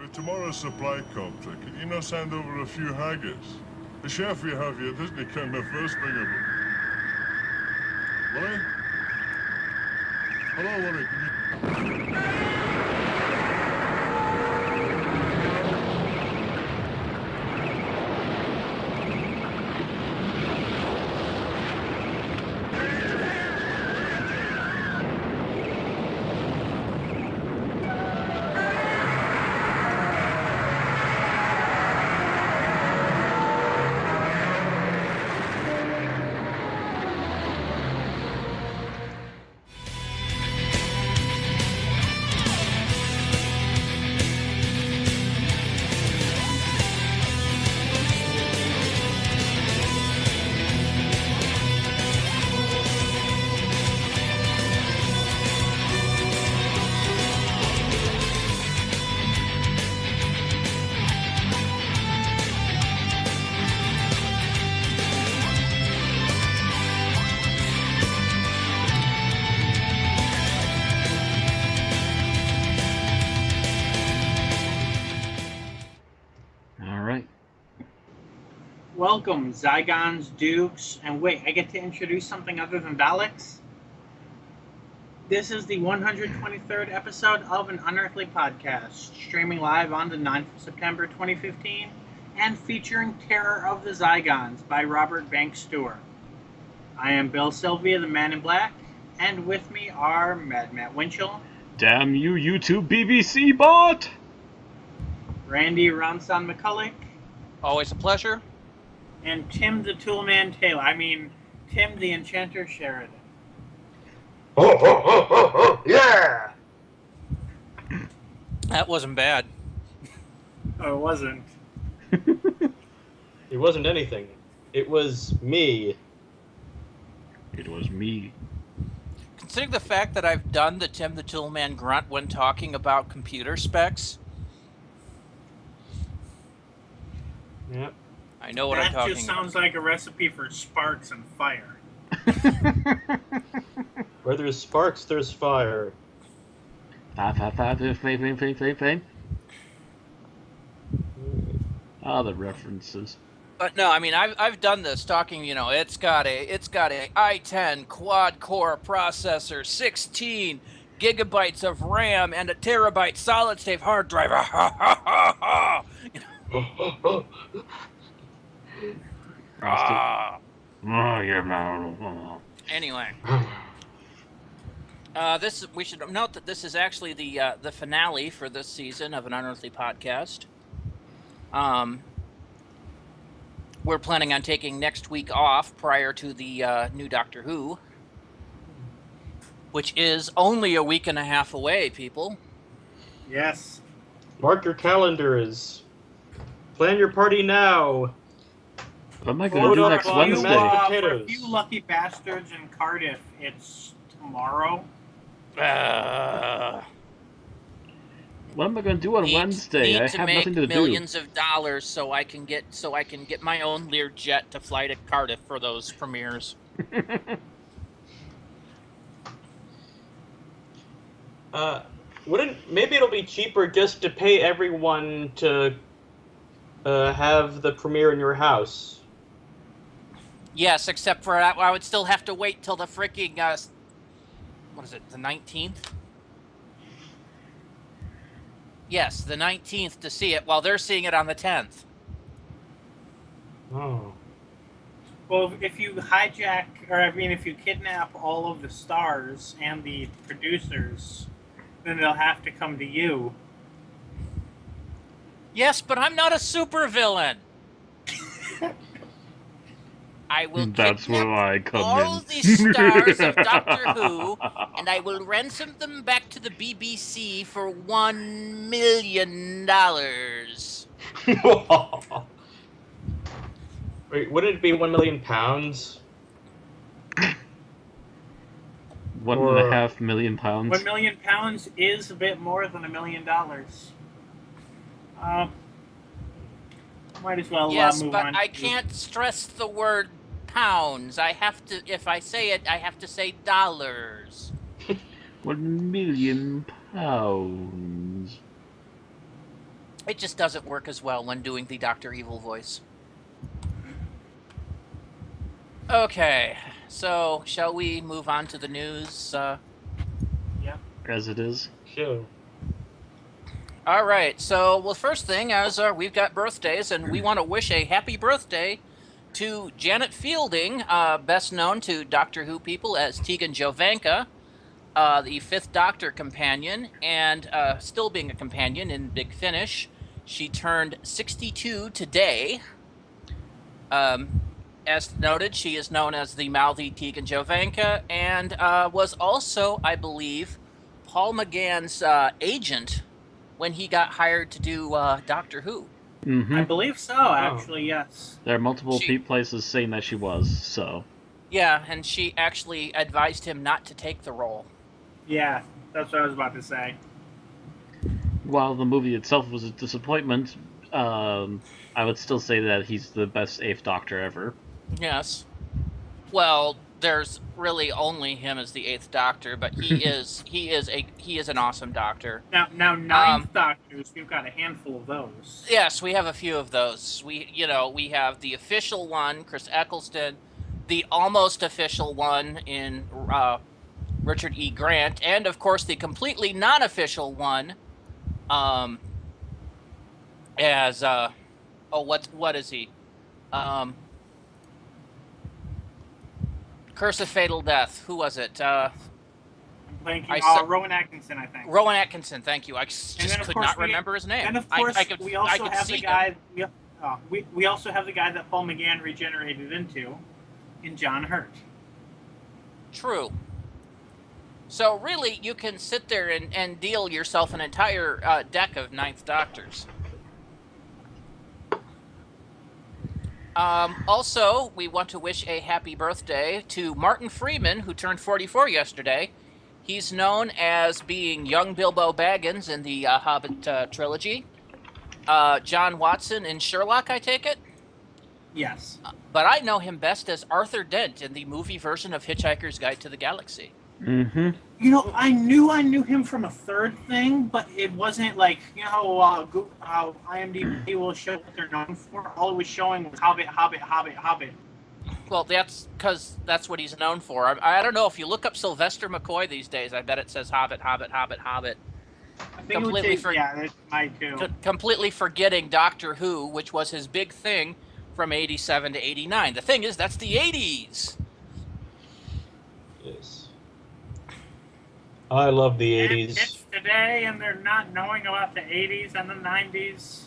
With tomorrow's supply copter, can you not send over a few haggis? The chef you have here doesn't become the first thing of it. Willie? Hello, Willie. Can you... Welcome, Zygons, Dukes, and wait, I get to introduce something other than Daleks? This is the 123rd episode of an Unearthly Podcast, streaming live on the 9th of September 2015, and featuring Terror of the Zygons by Robert Banks Stewart. I am Bill Sylvia, the Man in Black, and with me are Mad Matt Winchell. Damn you, YouTube BBC bot! Randy Ronson McCulloch. Always a pleasure. And Tim the Toolman Taylor. I mean, Tim the Enchanter Sheridan. Oh, yeah! That wasn't bad. Oh, it wasn't. It wasn't anything. It was me. It was me. Considering the fact that I've done the Tim the Toolman grunt when talking about computer specs. Yep. I know what I'm talking about. That just sounds like a recipe for sparks and fire. Where there's sparks, there's fire. Flame. Ah, the references. But no, I mean I've done this talking. You know, it's got a i10 quad core processor, 16 gigabytes of RAM, and a terabyte solid state hard drive. You know. Anyway, we should note that this is actually the finale for this season of an Unearthly Podcast. We're planning on taking next week off prior to the new Doctor Who, which is only a week and a half away, people. Yes. Mark your calendars. Plan your party now. What am I going to do next Wednesday? For a few lucky bastards in Cardiff, it's tomorrow. What am I going to do on Wednesday? I have nothing to do. Millions of dollars so I can get my own Learjet to fly to Cardiff for those premieres. Maybe it'll be cheaper just to pay everyone to have the premiere in your house. Yes, except for I would still have to wait till the freaking what is it, the 19th? Yes, the 19th to see it, while they're seeing it on the 10th. Oh. Well, if you if you kidnap all of the stars and the producers, then they'll have to come to you. Yes, but I'm not a supervillain. I will kidnap all the stars of Doctor Who, and I will ransom them back to the BBC for $1 million. Wait, wouldn't it be £1 million? £1.5 million. £1 million is a bit more than $1 million. Might as well yes, move but on. I can't stress the word pounds. I have to, if I say it, I have to say dollars. £1 million. It just doesn't work as well when doing the Dr. Evil voice. Okay, so shall we move on to the news? Yeah. As it is. Sure. All right, so well, first thing is we've got birthdays, and we want to wish a happy birthday to Janet Fielding, best known to Doctor Who people as Tegan Jovanka, the Fifth Doctor companion, and still being a companion in Big Finish. She turned 62 today. As noted, she is known as the mouthy Tegan Jovanka, and was also, I believe, Paul McGann's agent when he got hired to do Doctor Who. Mm-hmm. I believe so, actually, yes. There are multiple places saying that she was, so. Yeah, and she actually advised him not to take the role. Yeah, that's what I was about to say. While the movie itself was a disappointment, I would still say that he's the best Eighth Doctor ever. Yes. Well, there's really only him as the Eighth Doctor, but he is an awesome Doctor. Now ninth Doctors, we've got a handful of those. Yes, we have a few of those. We have the official one, Chris Eccleston, the almost official one in Richard E. Grant, and of course the completely non-official one, as what is he? Curse of Fatal Death. Who was it? I'm blanking. Rowan Atkinson, I think. Rowan Atkinson. Thank you. I just could not remember his name. And of course, we also have the guy. Him. We also have the guy that Paul McGann regenerated into, in John Hurt. True. So really, you can sit there and deal yourself an entire deck of Ninth Doctors. Also, we want to wish a happy birthday to Martin Freeman, who turned 44 yesterday. He's known as being young Bilbo Baggins in the Hobbit trilogy. John Watson in Sherlock, I take it? Yes. But I know him best as Arthur Dent in the movie version of Hitchhiker's Guide to the Galaxy. Mm-hmm. You know, I knew him from a third thing, but it wasn't like, you know, how IMDb will show what they're known for. All it was showing was Hobbit, Hobbit, Hobbit, Hobbit. Well, that's because that's what he's known for. I don't know, if you look up Sylvester McCoy these days, I bet it says Hobbit, Hobbit, Hobbit, Hobbit. I think it would say, yeah, that's my too. Completely forgetting Doctor Who, which was his big thing from 87 to 89. The thing is, that's the 80s. Yes. I love the 80s. It's today, and they're not knowing about the 80s and the 90s.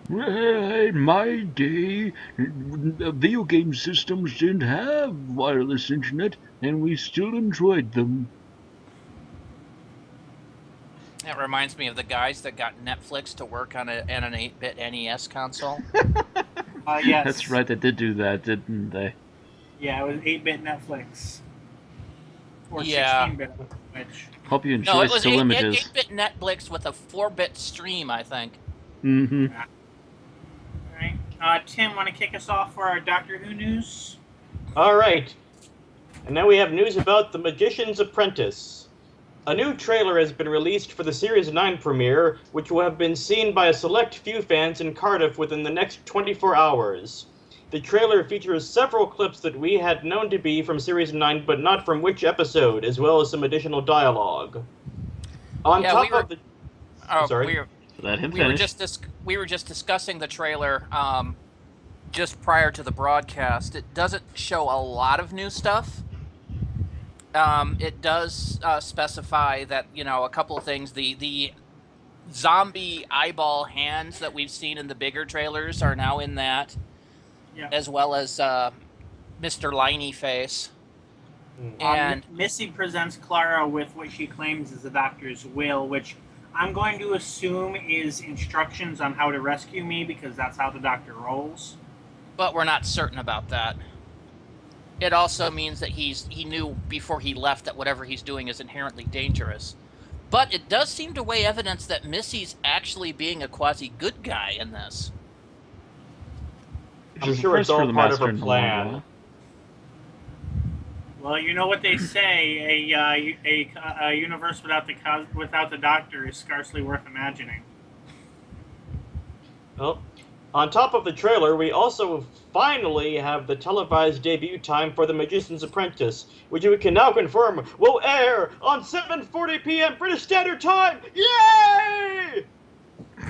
Well, in my day, video game systems didn't have wireless internet, and we still enjoyed them. That reminds me of the guys that got Netflix to work on an 8-bit NES console. Yes. That's right, they did do that, didn't they? Yeah, it was 8-bit Netflix. Or Yeah. 16-bit, which... Hope you enjoy No, it was still images. 8-bit Netflix with a 4-bit stream, I think. Mm-hmm. All right. Tim, want to kick us off for our Doctor Who news? All right. And now we have news about The Magician's Apprentice. A new trailer has been released for the Series 9 premiere, which will have been seen by a select few fans in Cardiff within the next 24 hours. The trailer features several clips that we had known to be from Series 9, but not from which episode, as well as some additional dialogue. Sorry. Let him we finish. we were just discussing the trailer just prior to the broadcast. It doesn't show a lot of new stuff. It does specify that, you know, a couple of things. The zombie eyeball hands that we've seen in the bigger trailers are now in that, as well as Mr. Liney Face. And Missy presents Clara with what she claims is the Doctor's will, which I'm going to assume is instructions on how to rescue me, because that's how the Doctor rolls. But we're not certain about that. It also means that he knew before he left that whatever he's doing is inherently dangerous. But it does seem to weigh evidence that Missy's actually being a quasi-good guy in this. I'm sure it's all part of her plan. Well, you know what they say: a universe without the Doctor is scarcely worth imagining. Well, on top of the trailer, we also finally have the televised debut time for The Magician's Apprentice, which we can now confirm will air on 7:40 p.m. British Standard Time. Yay!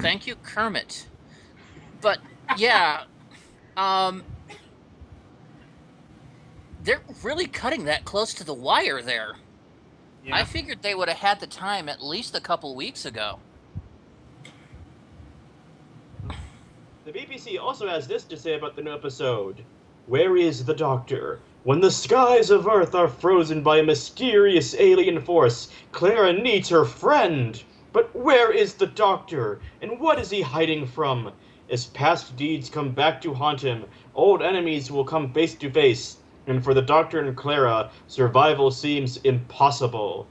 Thank you, Kermit. But yeah, they're really cutting that close to the wire there. Yeah. I figured they would have had the time at least a couple weeks ago. The BBC also has this to say about the new episode. Where is the Doctor? When the skies of Earth are frozen by a mysterious alien force, Clara needs her friend. But where is the Doctor? And what is he hiding from? As past deeds come back to haunt him, old enemies will come face to face. And for the Doctor and Clara, survival seems impossible.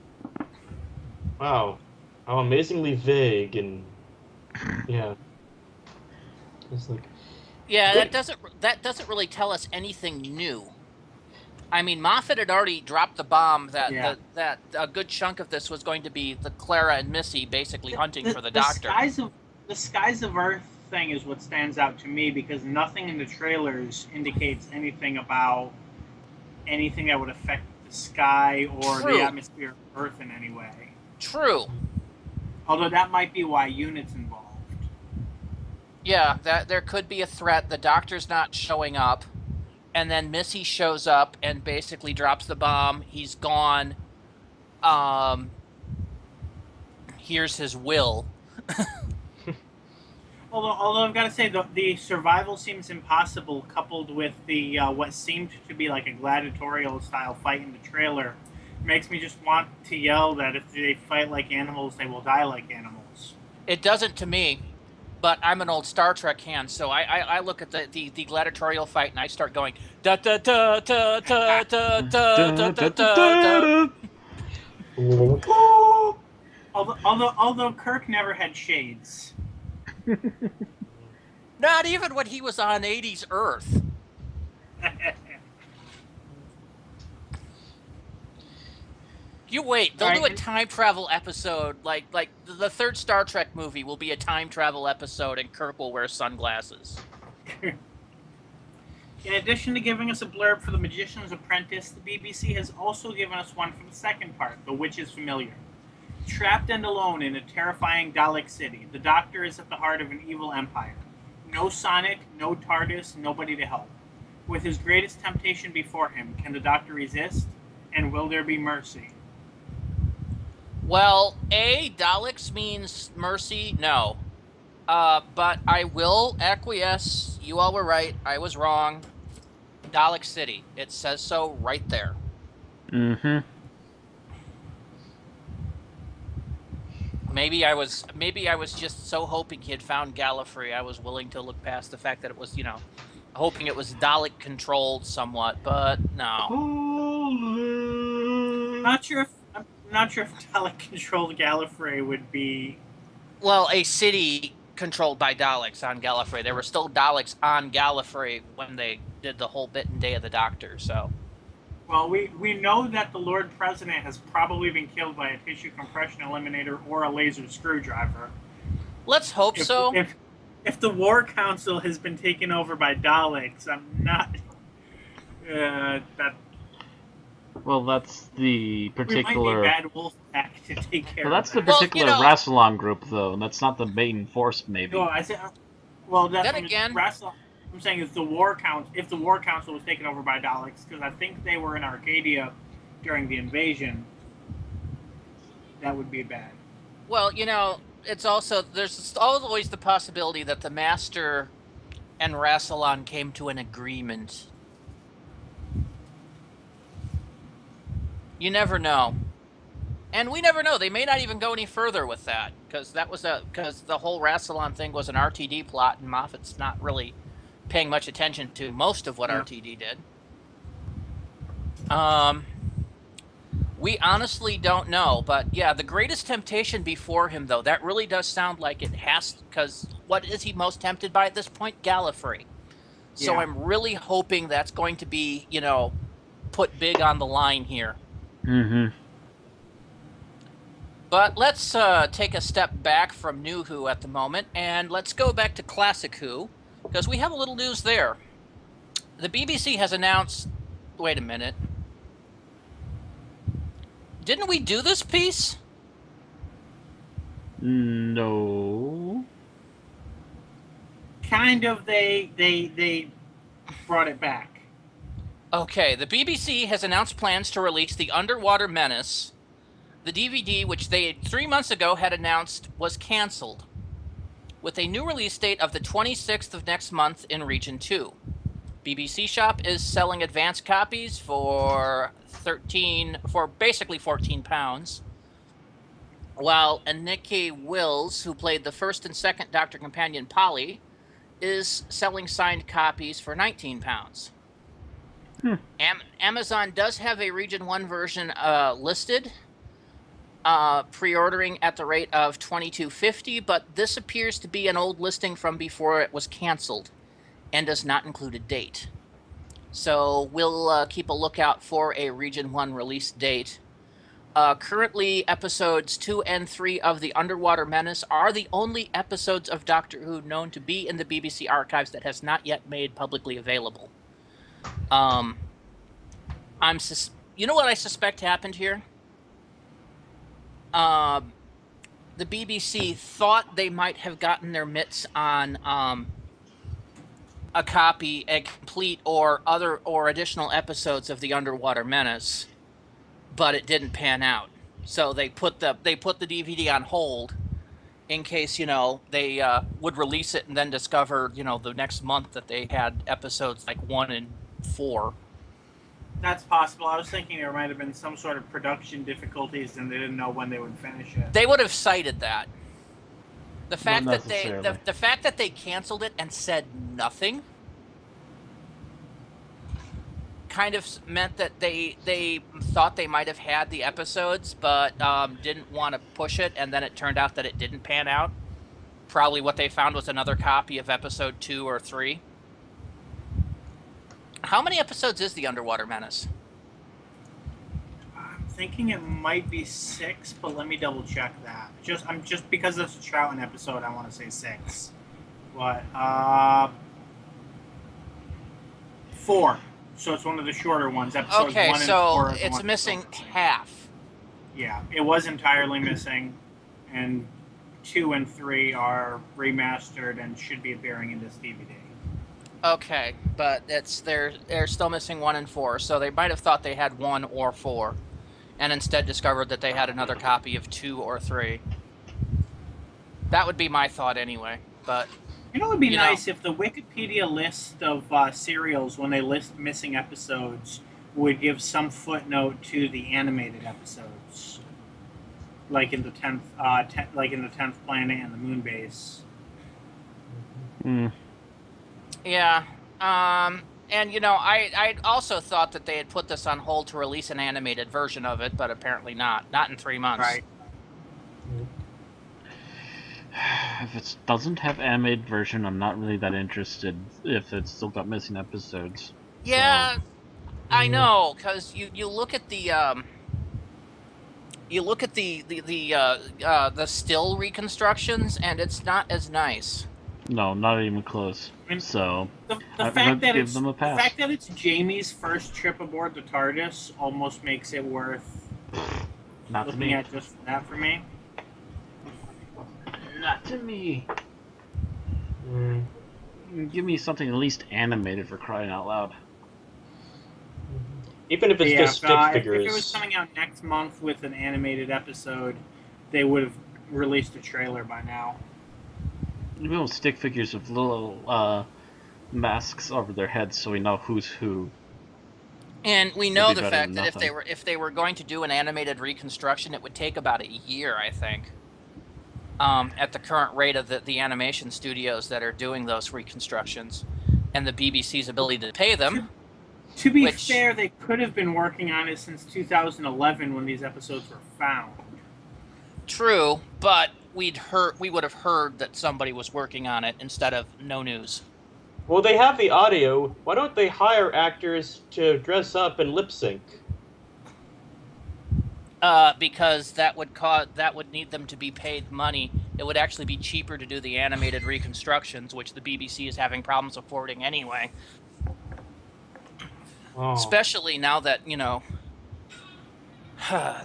Wow. How amazingly vague and... yeah. It's like... Yeah, that doesn't really tell us anything new. I mean, Moffat had already dropped the bomb that a good chunk of this was going to be the Clara and Missy basically hunting for the Doctor. The skies of Earth thing is what stands out to me because nothing in the trailers indicates anything about anything that would affect the sky or True. the atmosphere of Earth in any way. True. Although that might be why Unit's involved. Yeah, that there could be a threat. The Doctor's not showing up, and then Missy shows up and basically drops the bomb. He's gone. Here's his will. Although I've got to say the survival seems impossible, coupled with the what seemed to be like a gladiatorial style fight in the trailer, makes me just want to yell that if they fight like animals, they will die like animals. It doesn't to me, but I'm an old Star Trek fan, so I look at the gladiatorial fight and I start going da da da da da da da da da da. Although Kirk never had shades. Not even when he was on 80s Earth. You wait, they'll do a time travel episode, like the third Star Trek movie will be a time travel episode and Kirk will wear sunglasses. In addition to giving us a blurb for The Magician's Apprentice, the BBC has also given us one for the second part, The Witch is Familiar. Trapped and alone in a terrifying Dalek city, the Doctor is at the heart of an evil empire. No Sonic, no TARDIS, nobody to help. With his greatest temptation before him, can the Doctor resist? And will there be mercy? Well, Daleks means mercy, no. But I will acquiesce. You all were right. I was wrong. Dalek City. It says so right there. Mm-hmm. Maybe I was just so hoping he had found Gallifrey. I was willing to look past the fact that it was, hoping it was Dalek controlled somewhat, but no. I'm not sure if Dalek controlled Gallifrey would be. Well, a city controlled by Daleks on Gallifrey. There were still Daleks on Gallifrey when they did the whole bit in Day of the Doctor, so. Well, we know that the Lord President has probably been killed by a tissue compression eliminator or a laser screwdriver. Let's hope so. If the War Council has been taken over by Daleks, I'm not. Well, that's the particular. We might need Bad Wolf back to take care. Well, that's the of that. particular Rassilon group, though, and that's not the main force, maybe. No, I said. Well, that's then again. I'm saying if the War Council was taken over by Daleks, because I think they were in Arcadia during the invasion, that would be bad. Well, it's also there's always the possibility that the Master and Rassilon came to an agreement. You never know. And we never know. They may not even go any further with that, because the whole Rassilon thing was an RTD plot, and Moffat's not really paying much attention to most of what RTD did. We honestly don't know, but yeah, the greatest temptation before him, though, that really does sound like it has, because what is he most tempted by at this point? Gallifrey. So Yeah. I'm really hoping that's going to be, put big on the line here. Mm-hmm. But let's take a step back from New Who at the moment, and let's go back to Classic Who, because we have a little news there. The BBC has announced... Wait a minute. Didn't we do this piece? No. Kind of. They brought it back. Okay, the BBC has announced plans to release The Underwater Menace. The DVD, which they 3 months ago had announced was canceled, with a new release date of the 26th of next month in Region 2. BBC Shop is selling advance copies for basically £14, while Anike Wills, who played the first and second Doctor Companion Polly, is selling signed copies for £19. Amazon does have a Region 1 version listed, pre-ordering at the rate of $22.50, but this appears to be an old listing from before it was canceled and does not include a date. So we'll keep a lookout for a Region 1 release date. Currently, episodes 2 and 3 of The Underwater Menace are the only episodes of Doctor Who known to be in the BBC archives that has not yet made publicly available. You know what I suspect happened here? The BBC thought they might have gotten their mitts on a copy, a complete or additional episodes of The Underwater Menace, but it didn't pan out. So they put the DVD on hold in case, they would release it and then discover, the next month that they had episodes like 1 and 4. That's possible. I was thinking there might have been some sort of production difficulties and they didn't know when they would finish it. They would have cited that. The fact Not that the fact that they canceled it and said nothing kind of meant that they thought they might have had the episodes, but didn't want to push it, and then it turned out that it didn't pan out. Probably what they found was another copy of episode 2 or 3. How many episodes is The Underwater Menace? I'm thinking it might be 6, but let me double check that. Just because it's a Troughton episode, I want to say 6. But 4. So it's one of the shorter ones. Episodes Okay, 1 and so 4 are the it's ones missing that don't- half. Yeah, it was entirely missing, and 2 and 3 are remastered and should be appearing in this DVD. Okay, but they're still missing 1 and 4, so they might have thought they had 1 or 4, and instead discovered that they had another copy of 2 or 3. That would be my thought anyway, but... It would be nice if the Wikipedia list of serials, when they list missing episodes, would give some footnote to the animated episodes, like in the 10th Planet and the Moon Base. Yeah, and I also thought that they had put this on hold to release an animated version of it, but apparently not in 3 months. Right. If it doesn't have animated version, I'm not really that interested if it's still got missing episodes. Yeah, I know, because you look at the still reconstructions, and it's not as nice. No, not even close. So The I'd fact that give them a pass. the fact that it's Jamie's first trip aboard the TARDIS almost makes it worth not to looking me. at just that for me. Not to me. Give me something at least animated, for crying out loud. Even if it's just stick figures. If it was coming out next month with an animated episode, they would have released a trailer by now. Maybe with stick figures with little masks over their heads, so we know who's who. And we know Would be the better fact than that nothing. if they were going to do an animated reconstruction, it would take about a year, I think. At the current rate of the animation studios that are doing those reconstructions, and the BBC's ability to pay them. To be fair, they could have been working on it since 2011 when these episodes were found. True, but we would have heard that somebody was working on it instead of no news. Well, they have the audio. Why don't they hire actors to dress up and lip sync? because that would need them to be paid money. It would actually be cheaper to do the animated reconstructions, which the BBC is having problems affording anyway. Oh. Especially now that,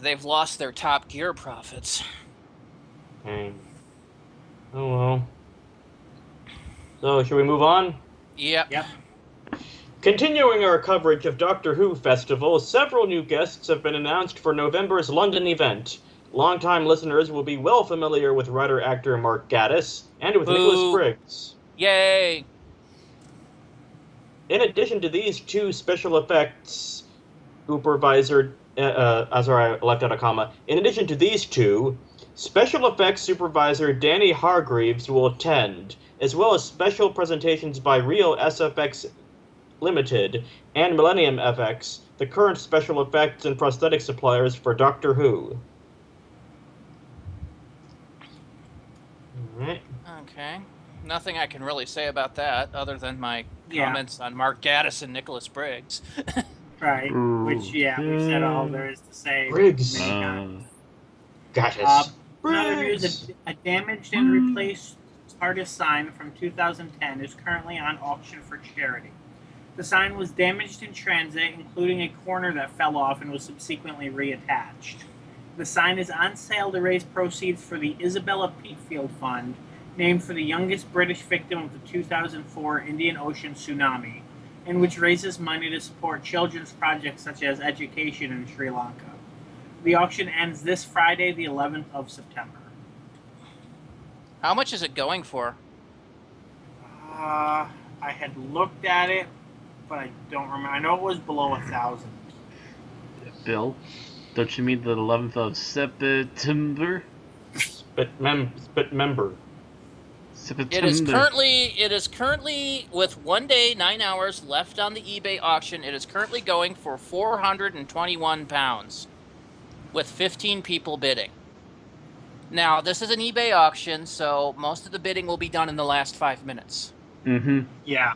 they've lost their Top Gear profits. Dang. Oh well. So, should we move on? Yep. Continuing our coverage of Doctor Who Festival, several new guests have been announced for November's London event. Longtime listeners will be well familiar with writer-actor Mark Gatiss and with Nicholas Briggs. Yay! In addition to these two special effects supervisor, sorry, I left out a comma. In addition to these two, special effects supervisor Danny Hargreaves will attend, as well as special presentations by Real SFX Limited and Millennium FX, the current special effects and prosthetic suppliers for Doctor Who. Alright. Okay. Nothing I can really say about that, other than my comments on Mark Gatiss and Nicholas Briggs. Right. Which, we've said all there is to say. Briggs. Many times. Gatiss. Another news, a damaged and replaced TARDIS sign from 2010 is currently on auction for charity. The sign was damaged in transit, including a corner that fell off and was subsequently reattached. The sign is on sale to raise proceeds for the Isabella Peatfield Fund, named for the youngest British victim of the 2004 Indian Ocean tsunami, and which raises money to support children's projects such as education in Sri Lanka. The auction ends this Friday, the 11th of September. How much is it going for? I had looked at it, but I don't remember. I know it was below 1,000. Bill, don't you mean the 11th of September? September. It is currently with 1 day, 9 hours left on the eBay auction. It is currently going for £421, with 15 people bidding. Now, this is an eBay auction, so most of the bidding will be done in the last 5 minutes. Mm-hmm. Yeah.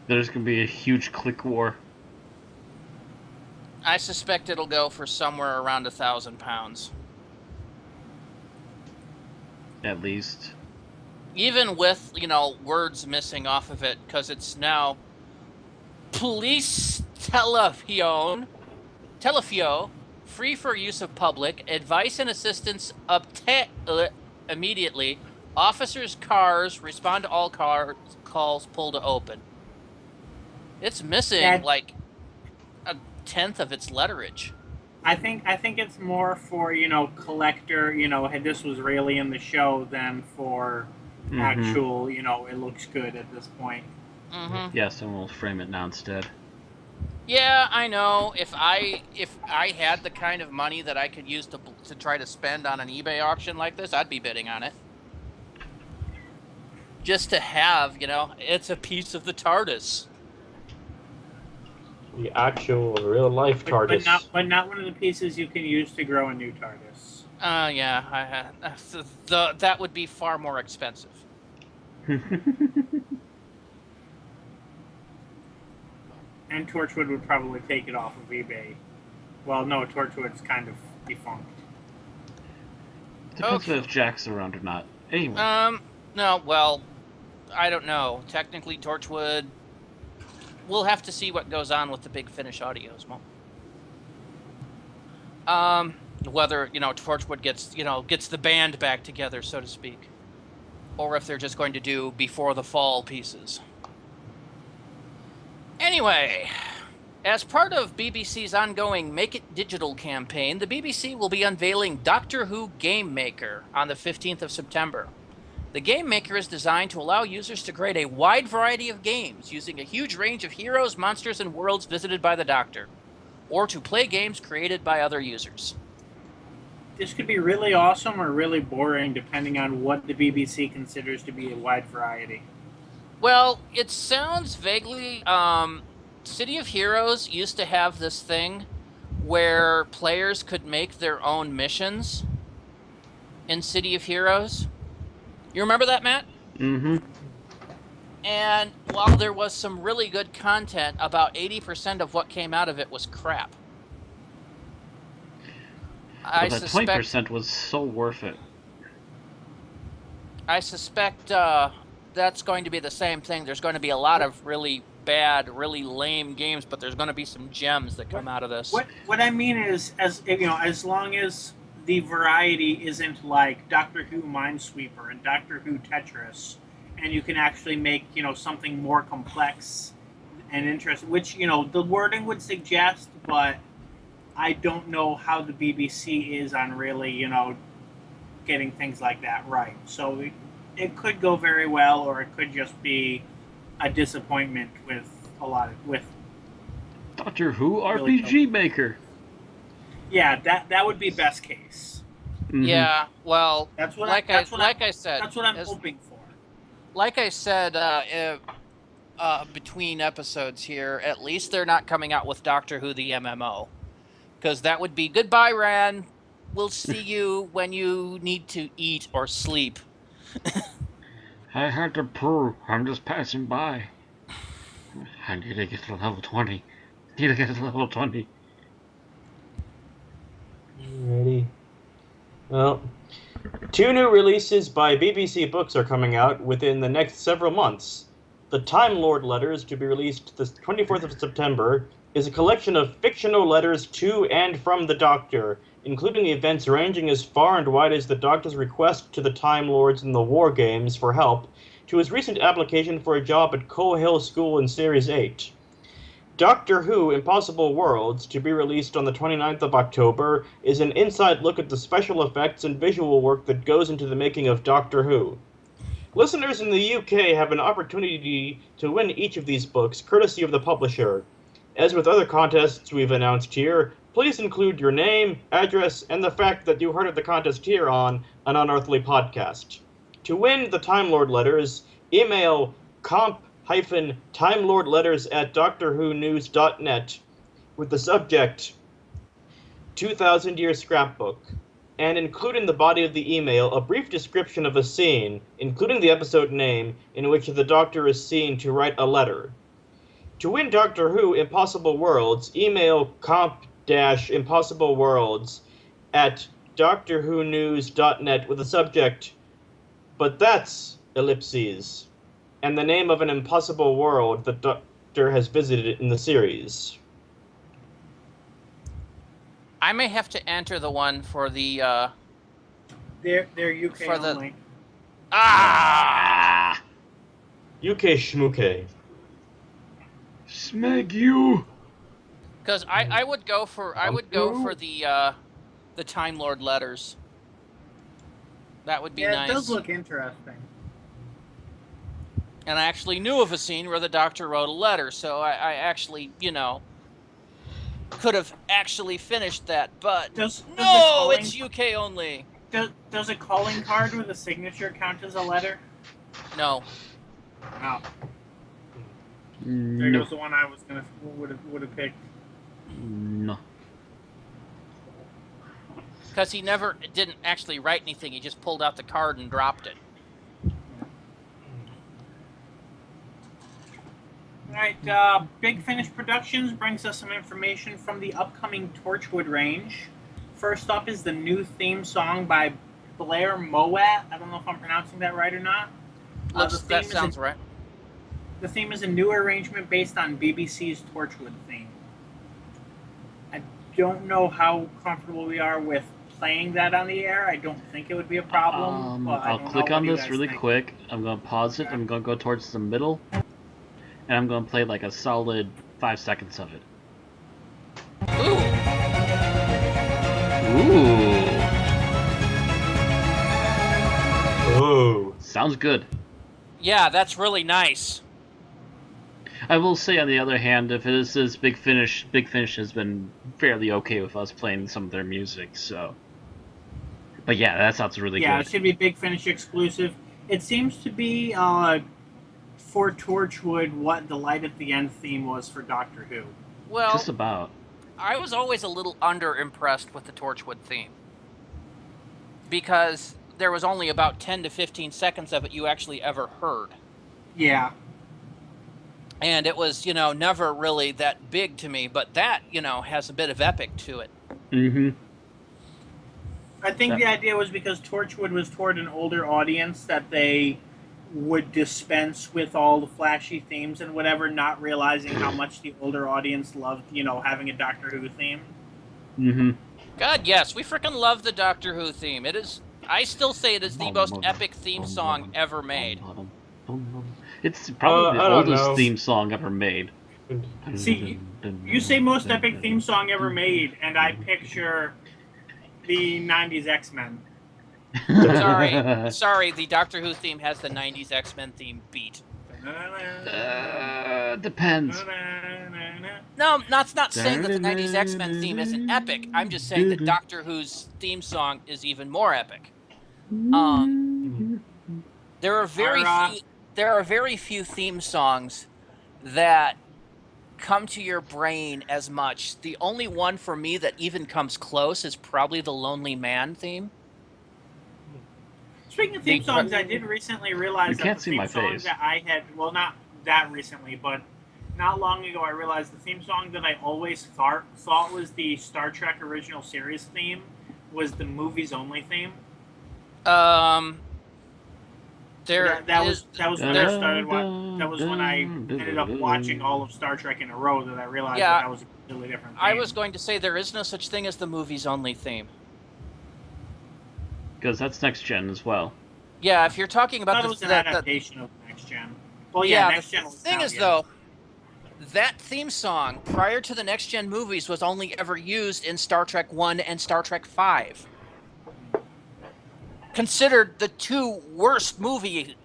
There's going to be a huge click war. I suspect it'll go for somewhere around £1,000. At least. Even with, words missing off of it, because it's now police telefio, free for use of public, advice and assistance immediately, officers' cars, respond to all calls, pull to open. It's missing, like, a tenth of its letterage. I think it's more for, collector, hey, this was really in the show than for actual, it looks good at this point. Mm-hmm. Yeah, someone will frame it now instead. Yeah, I know. If I had the kind of money that I could use to try to spend on an eBay auction like this, I'd be bidding on it. Just to have, it's a piece of the TARDIS. The actual real-life TARDIS. But not one of the pieces you can use to grow a new TARDIS. Yeah. That would be far more expensive. And Torchwood would probably take it off of eBay. Well, no, Torchwood's kind of defunct. Depends if Jack's around or not. Anyway. No, well, I don't know. Technically, Torchwood... We'll have to see what goes on with the big Finish audios. Whether, Torchwood gets the band back together, so to speak. Or if they're just going to do before the fall pieces. Anyway, as part of BBC's ongoing Make It Digital campaign, the BBC will be unveiling Doctor Who Game Maker on the 15th of September. The Game Maker is designed to allow users to create a wide variety of games using a huge range of heroes, monsters, and worlds visited by the Doctor, or to play games created by other users. This could be really awesome or really boring, depending on what the BBC considers to be a wide variety. Well, it sounds vaguely... City of Heroes used to have this thing where players could make their own missions in City of Heroes. You remember that, Matt? Mm-hmm. And while there was some really good content, about 80% of what came out of it was crap. But that 20% was so worth it. I suspect that's going to be the same thing. There's going to be a lot of really bad, really lame games, but there's going to be some gems that come out of this. What I mean is, as long as the variety isn't like Doctor Who Minesweeper and Doctor Who Tetris, and you can actually make something more complex and interesting, which the wording would suggest, but I don't know how the BBC is on really getting things like that right. So it could go very well, or it could just be a disappointment with Doctor Who really RPG Maker. Yeah, that would be best case. Mm-hmm. Yeah, well, I said, that's what I'm hoping for. Like I said, between episodes here, at least they're not coming out with Doctor Who the MMO, because that would be goodbye, Ran. We'll see you when you need to eat or sleep. I had to poo. I'm just passing by. I need to get to level 20. Alrighty. Well, 2 new releases by BBC Books are coming out within the next several months. The Time Lord Letters, to be released the 24th of September, is a collection of fictional letters to and from the Doctor, including events ranging as far and wide as the Doctor's request to the Time Lords in the War Games for help, to his recent application for a job at Coal Hill School in Series 8. Doctor Who Impossible Worlds, to be released on the 29th of October, is an inside look at the special effects and visual work that goes into the making of Doctor Who. Listeners in the UK have an opportunity to win each of these books, courtesy of the publisher. As with other contests we've announced here, please include your name, address, and the fact that you heard of the contest here on an Unearthly Podcast. To win the Time Lord letters, email comp-timelordletters@doctorwhonews.net with the subject 2000 Year Scrapbook, and include in the body of the email a brief description of a scene, including the episode name, in which the Doctor is seen to write a letter. To win Doctor Who Impossible Worlds, email comp-impossibleworlds@doctorwhonews.net with the subject, but that's ellipses, and the name of an impossible world the Doctor has visited in the series. I may have to enter the one for the They're UK for the only. UK Schmuke. Smeg you. because I would go for the Time Lord letters. That would be nice. It does look interesting. And I actually knew of a scene where the Doctor wrote a letter, so I actually, could have actually finished that, but no, it's UK only. Does a calling card with a signature count as a letter? No. No. There goes the one I would have picked. No. Because he didn't actually write anything. He just pulled out the card and dropped it. Alright, Big Finish Productions brings us some information from the upcoming Torchwood range. First up is the new theme song by Blair Mowat. I don't know if I'm pronouncing that right or not. That sounds right. The theme is a new arrangement based on BBC's Torchwood theme. I don't know how comfortable we are with playing that on the air. I don't think it would be a problem. But I'll click on this really quick. I'm going to pause it. I'm going to go towards the middle. And I'm going to play like a solid 5 seconds of it. Ooh. Sounds good. Yeah, that's really nice. I will say, on the other hand, if this is Big Finish has been fairly okay with us playing some of their music, so... But yeah, that sounds really good. Yeah, it should be Big Finish exclusive. It seems to be, for Torchwood, what the Light at the End theme was for Doctor Who. Well, Just about. I was always a little under-impressed with the Torchwood theme. Because there was only about 10 to 15 seconds of it you actually ever heard. Yeah. And it was, never really that big to me, but that, has a bit of epic to it. Mm-hmm. I think the idea was because Torchwood was toward an older audience that they would dispense with all the flashy themes and whatever, not realizing how much the older audience loved, having a Doctor Who theme. Mm-hmm. God, yes, we freaking love the Doctor Who theme. It is. I still say it is the most epic theme song ever made. It's probably the I don't oldest know. theme song ever made. See, you say most epic theme song ever made, and I picture the 90s X-Men. Sorry, the Doctor Who theme has the 90s X-Men theme beat. Depends. No, that's not saying that the 90s X-Men theme isn't epic. I'm just saying that Doctor Who's theme song is even more epic. There are very few theme songs that come to your brain as much. The only one for me that even comes close is probably the Lonely Man theme. Speaking of theme songs, I did recently realize that the theme song that I had, well, not that recently, but not long ago, I realized the theme song that I always thought was the Star Trek original series theme was the movies only theme. That was when I started. That was when I ended up watching all of Star Trek in a row that I realized that was a completely different theme. I was going to say there is no such thing as the movies only theme. Because that's Next Gen as well. Yeah, if you're talking about it was an adaptation of Next Gen. Well, Next Gen. The thing is, though, that theme song prior to the Next Gen movies was only ever used in Star Trek 1 and Star Trek 5. Considered the two worst movies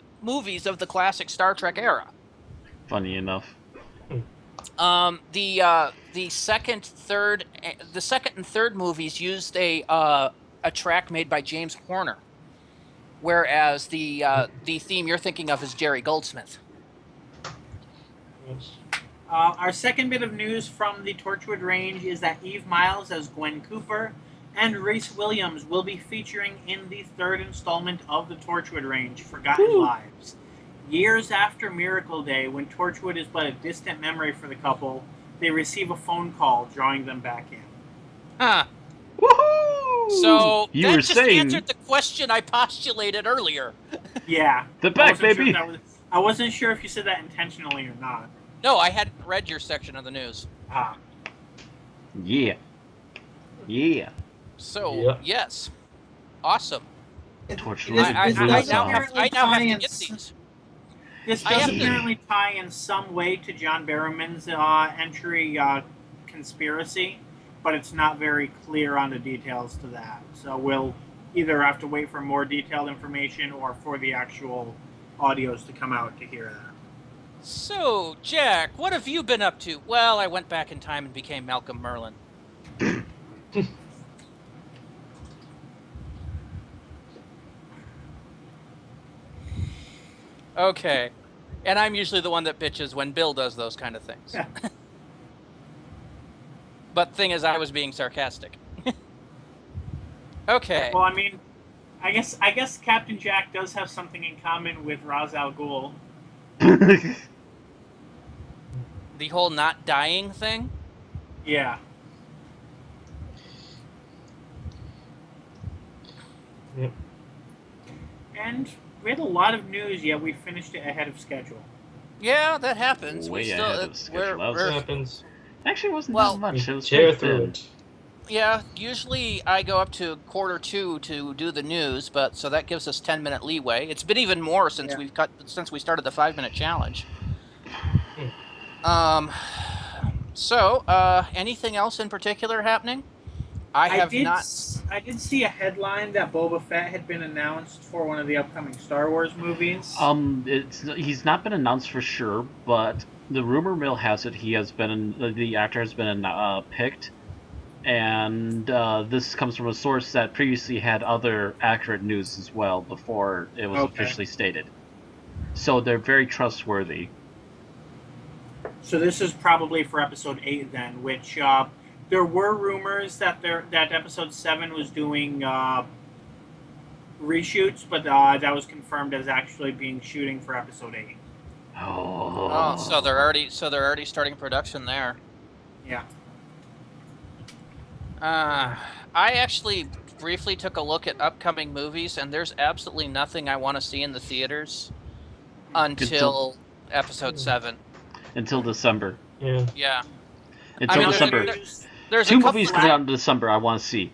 of the classic Star Trek era. Funny enough. The second and third movies used a track made by James Horner, whereas the theme you're thinking of is Jerry Goldsmith. Our second bit of news from the Torchwood range is that Eve Miles as Gwen Cooper and Reese Williams will be featuring in the third installment of the Torchwood range, Forgotten Lives. Years after Miracle Day, when Torchwood is but a distant memory for the couple, they receive a phone call drawing them back in. Huh. Woohoo! So that just answered the question I postulated earlier. Yeah. The back, baby! I wasn't sure if you said that intentionally or not. No, I hadn't read your section of the news. Ah. Yeah. So, yes. Awesome. Torchwood. I now have to get these. This does apparently tie in some way to John Barrowman's entry, Conspiracy, but it's not very clear on the details to that. So we'll either have to wait for more detailed information or for the actual audios to come out to hear that. So, Jack, what have you been up to? Well, I went back in time and became Malcolm Merlin. Okay. And I'm usually the one that bitches when Bill does those kind of things. Yeah. But thing is, I was being sarcastic. Okay. Well, I mean, I guess Captain Jack does have something in common with Ra's al Ghul. The whole not dying thing? Yeah. Yep. And we had a lot of news, yet we finished it ahead of schedule. Yeah, that happens. Way ahead of schedule. That happens. Actually, it wasn't Well, that much. It was Share pretty through thin. it. Yeah, usually I go up to 1:45 to do the news, but so that gives us 10-minute leeway. It's been even more since since we started the 5-minute challenge. So, anything else in particular happening? I did see a headline that Boba Fett had been announced for one of the upcoming Star Wars movies. He's not been announced for sure, but the rumor mill has it the actor has been picked, and this comes from a source that previously had other accurate news as well before it was officially stated. So they're very trustworthy. So this is probably for Episode 8 then, which there were rumors that Episode 7 was doing reshoots, but that was confirmed as actually being shooting for Episode 8. Oh, so they're already starting production there. Yeah. I actually briefly took a look at upcoming movies, and there's absolutely nothing I want to see in the theaters until episode 7. Until December. Yeah. Yeah. Until December. There's Two a couple movies coming out in December I want to see.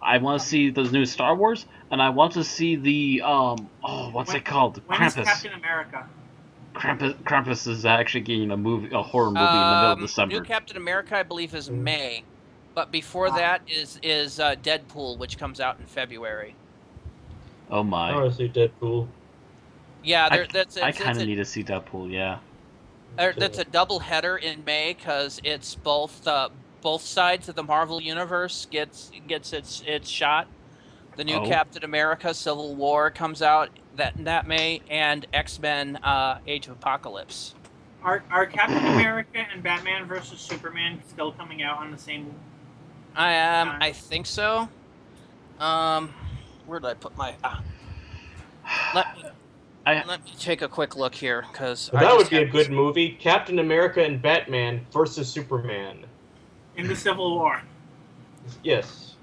I want to see the new Star Wars, and I want to see the what's it called? When is Krampus. Captain America? Krampus is actually getting a horror movie in the middle of December. New Captain America, I believe, is May, but before that is Deadpool, which comes out in February. Oh my! I want to see Deadpool. Yeah, I kind of need to see Deadpool. Yeah. That's a double header in May because it's both sides of the Marvel universe gets its shot. The new Captain America: Civil War comes out that May, and X-Men: Age of Apocalypse. Are Captain America and Batman versus Superman still coming out on the same? I think so. Where did I put my? Let me take a quick look here because that would be a good movie: Captain America and Batman versus Superman. In the Civil War. Yes.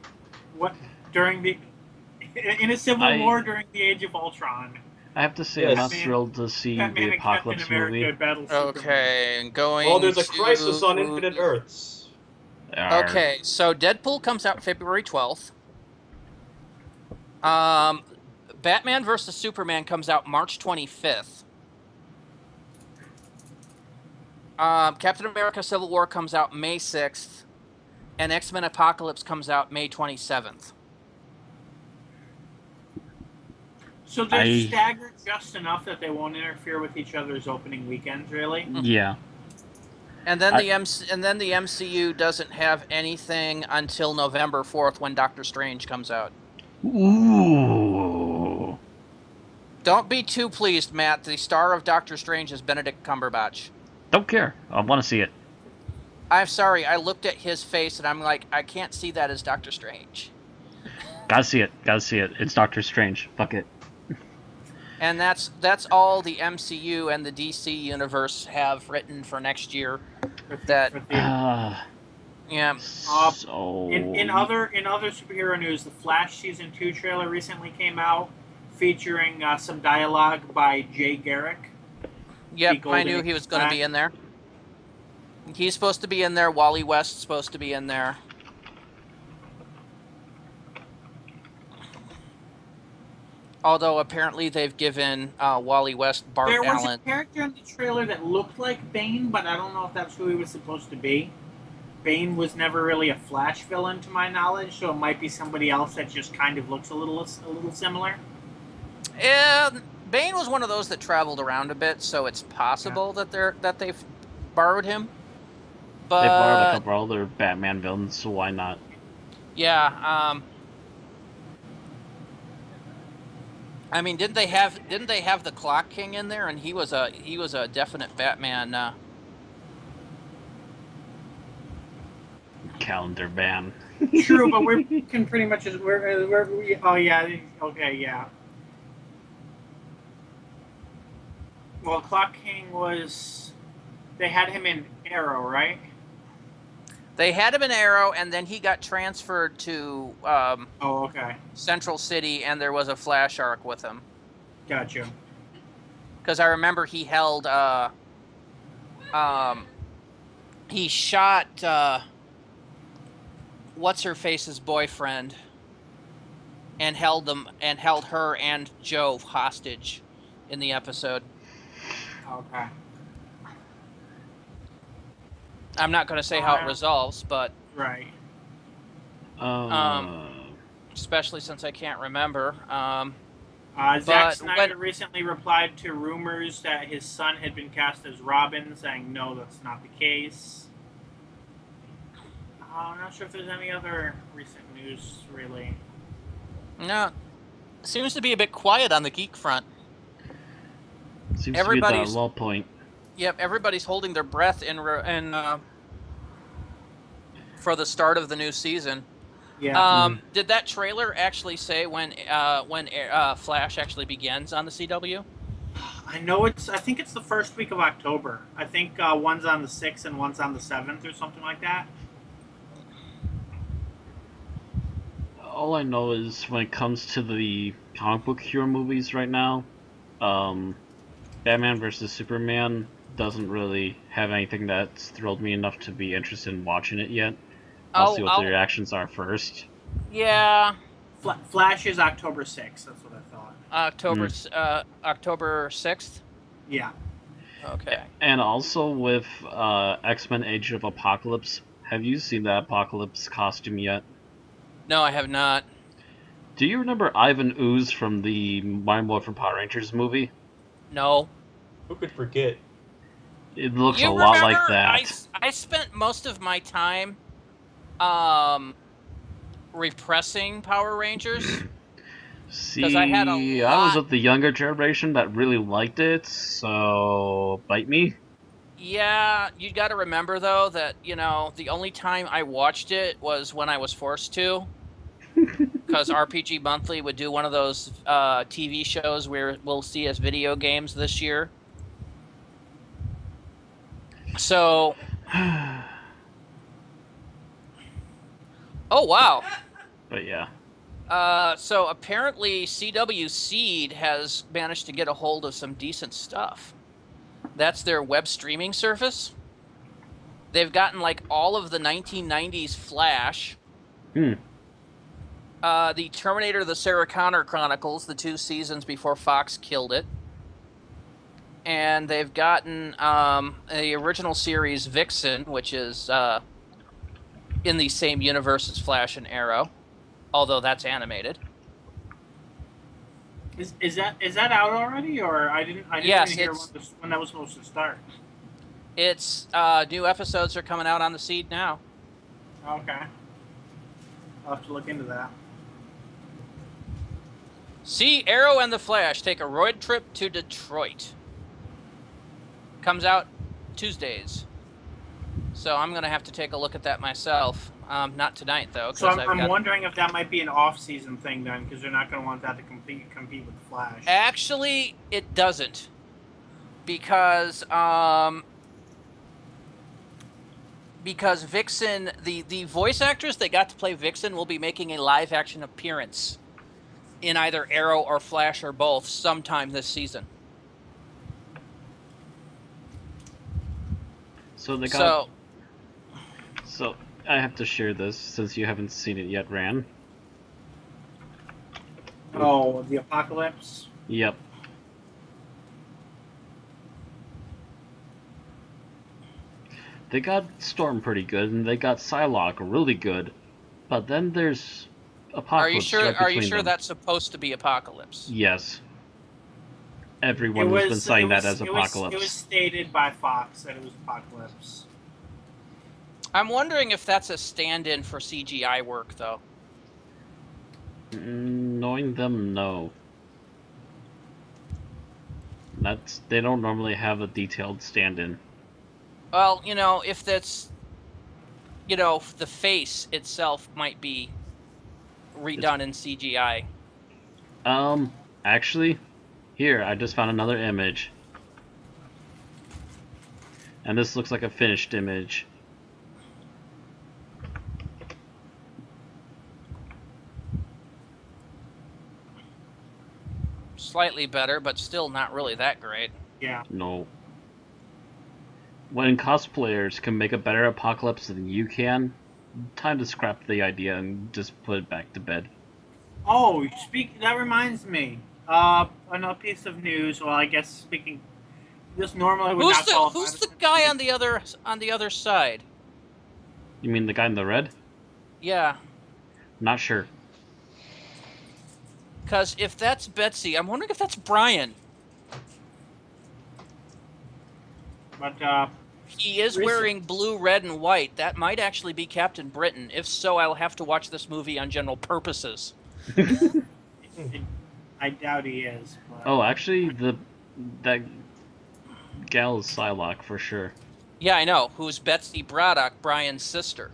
What in a Civil War during the Age of Ultron? I have to say, I'm not thrilled to see the Apocalypse movie. Okay, going. Oh, there's a crisis on Infinite Earths. Okay, so Deadpool comes out February 12th. Batman vs. Superman comes out March 25th. Captain America: Civil War comes out May 6th. And X-Men: Apocalypse comes out May 27th. So they're staggered just enough that they won't interfere with each other's opening weekends, really? Yeah. And then the MCU doesn't have anything until November 4th when Doctor Strange comes out. Ooh. Don't be too pleased, Matt. The star of Doctor Strange is Benedict Cumberbatch. Don't care. I want to see it. I'm sorry. I looked at his face and I'm like, I can't see that as Doctor Strange. Gotta see it. Gotta see it. It's Doctor Strange. Fuck it. And that's all the MCU and the DC universe have written for next year. Yeah. So in other superhero news, the Flash season 2 trailer recently came out, featuring some dialogue by Jay Garrick. Yep, I knew he was going to be in there. He's supposed to be in there. Wally West's supposed to be in there. Although apparently they've given Wally West Bart Allen. There was a character in the trailer that looked like Bane, but I don't know if that's who he was supposed to be. Bane was never really a Flash villain, to my knowledge, so it might be somebody else that just kind of looks a little similar. Bane was one of those that traveled around a bit, so it's possible that they've borrowed him. But they borrowed a couple other Batman villains, so why not? Yeah. I mean, didn't they have the Clock King in there, and he was a definite Batman. Calendar ban. True, but we can pretty much oh yeah, okay, yeah. Well, Clock King they had him in Arrow, right? They had him in Arrow, and then he got transferred to Central City, and there was a Flash arc with him. Gotcha. Because I remember he held, he shot, what's-her-face's boyfriend, and held her and Joe hostage in the episode. Okay. I'm not going to say how it resolves, but... Right. Especially since I can't remember. Zack Snyder recently replied to rumors that his son had been cast as Robin, saying, no, that's not the case. I'm not sure if there's any other recent news, really. No. Seems to be a bit quiet on the geek front. Seems to be at a low point. Yep, everybody's holding their breath for the start of the new season. Yeah. Did that trailer actually say when Flash actually begins on the CW? I know I think it's the first week of October. I think one's on the 6th and one's on the 7th or something like that. all I know is when it comes to the comic book hero movies right now, Batman vs Superman doesn't really have anything that's thrilled me enough to be interested in watching it yet. I'll see what the reactions are first. Yeah. Flash is October 6th. That's what I thought. October 6th? Yeah. Okay. And also with X-Men Age of Apocalypse, have you seen that Apocalypse costume yet? No, I have not. Do you remember Ivan Ooze from the Mighty Morphin Power Rangers movie? No. Who could forget? It looks You a lot remember, like that. I spent most of my time repressing Power Rangers. See, I had a I was lot- with the younger generation that really liked it, so bite me. Yeah, you got to remember though that, you know, the only time I watched it was when I was forced to. Because RPG Monthly would do one of those TV shows where we'll see as video games this year. So, oh wow. But yeah. So apparently CW Seed has managed to get a hold of some decent stuff. That's their web streaming service. They've gotten like all of the 1990s Flash. The Terminator, the Sarah Connor Chronicles, the 2 seasons before Fox killed it. And they've gotten the original series Vixen, which is in the same universe as Flash and Arrow, although that's animated. Is that out already, or I didn't Yes, even hear when that was supposed to start? It's new episodes are coming out on the Seed now. Okay, I'll have to look into that. See Arrow and the Flash take a road trip to Detroit. Comes out Tuesdays. So I'm going to have to take a look at that myself. Not tonight, though. So I'm wondering if that might be an off-season thing then, because they're not going to want that to compete with Flash. Actually, it doesn't. Because Vixen, the voice actors that got to play Vixen will be making a live-action appearance in either Arrow or Flash or both sometime this season. So I have to share this since you haven't seen it yet, Ran. Oh, the Apocalypse? Yep. They got Storm pretty good, and they got Psylocke really good, but then there's Apocalypse. Are you sure that's supposed to be Apocalypse? Yes. Everyone has been saying that as Apocalypse. It was stated by Fox that it was Apocalypse. I'm wondering if that's a stand-in for CGI work, though. Knowing them, no. They don't normally have a detailed stand-in. Well, you know, if that's, you know, the face itself might be redone in CGI. Actually, here, I just found another image. And this looks like a finished image. Slightly better, but still not really that great. Yeah. No. When cosplayers can make a better Apocalypse than you can, time to scrap the idea and just put it back to bed. Oh, that reminds me. Another piece of news. Well, I guess speaking, this normally would not qualify. Who's the guy on the other side? You mean the guy in the red? Yeah. Not sure. Because if that's Betsy, I'm wondering if that's Brian. But he is wearing blue, red, and white. That might actually be Captain Britain. If so, I'll have to watch this movie on general purposes. I doubt he is. But... Oh, actually, that gal is Psylocke for sure. Yeah, I know. Who's Betsy Braddock, Brian's sister?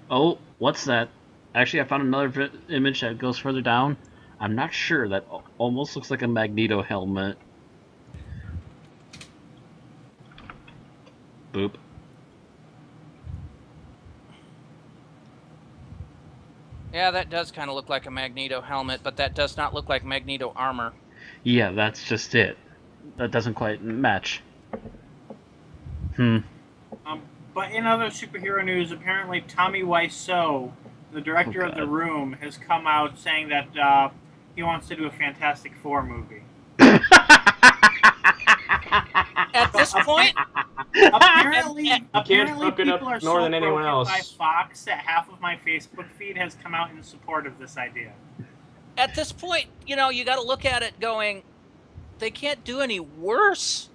Oh, what's that? Actually, I found another image that goes further down. I'm not sure. That almost looks like a Magneto helmet. Boop. Yeah, that does kind of look like a Magneto helmet, but that does not look like Magneto armor. Yeah, that's just it. That doesn't quite match. But in other superhero news, apparently Tommy Wiseau, the director of The Room, has come out saying that he wants to do a Fantastic Four movie. At this point, Apparently fuck it up people are more so than anyone broken else. by Fox that half of my Facebook feed has come out in support of this idea. at this point, you got to look at it going, they can't do any worse.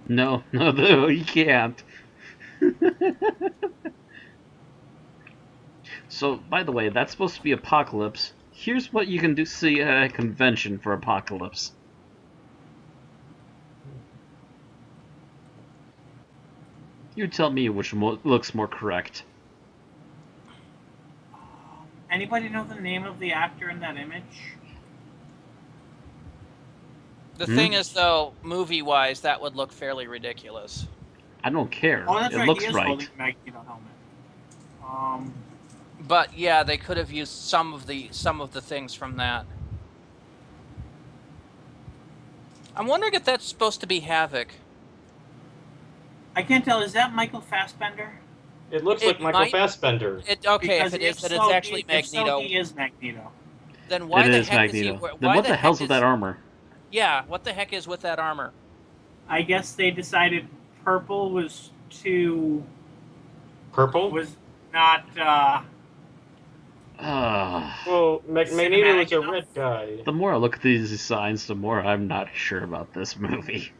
No, you can't. So, by the way, that's supposed to be Apocalypse. Here's what you can see at a convention for Apocalypse. You tell me which looks more correct. Anybody know the name of the actor in that image? The thing is, though, movie-wise, that would look fairly ridiculous. I don't care. Oh, that's it right. looks He is right. holding a Magneto helmet. But yeah, they could have used some of the things from that. I'm wondering if that's supposed to be Havoc. I can't tell. Is that Michael Fassbender? It looks like Michael Fassbender. Okay, Because if it is, then so, it's actually Magneto. If so, he is Magneto. Then why It the is heck Magneto. is he? Then what the hell's with that armor? Yeah, what the heck is with that armor? I guess they decided purple was too... Purple? Was not... Well, Magneto is a red guy. The more I look at these designs, the more I'm not sure about this movie.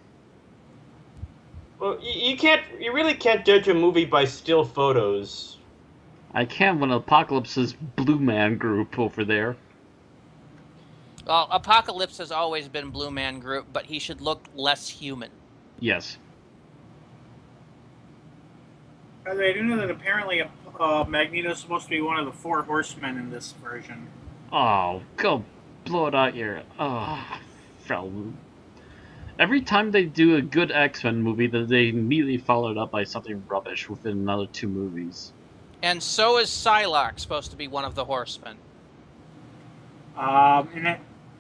Well, you really can't judge a movie by still photos. I can when Apocalypse's Blue Man group over there. Well, Apocalypse has always been Blue Man Group, but he should look less human. Yes. I do know that apparently Magneto is supposed to be one of the four horsemen in this version. Oh, go blow it out your... Oh, fell. Every time they do a good X-Men movie, they immediately follow it up by something rubbish within another 2 movies. And so is Psylocke supposed to be one of the horsemen.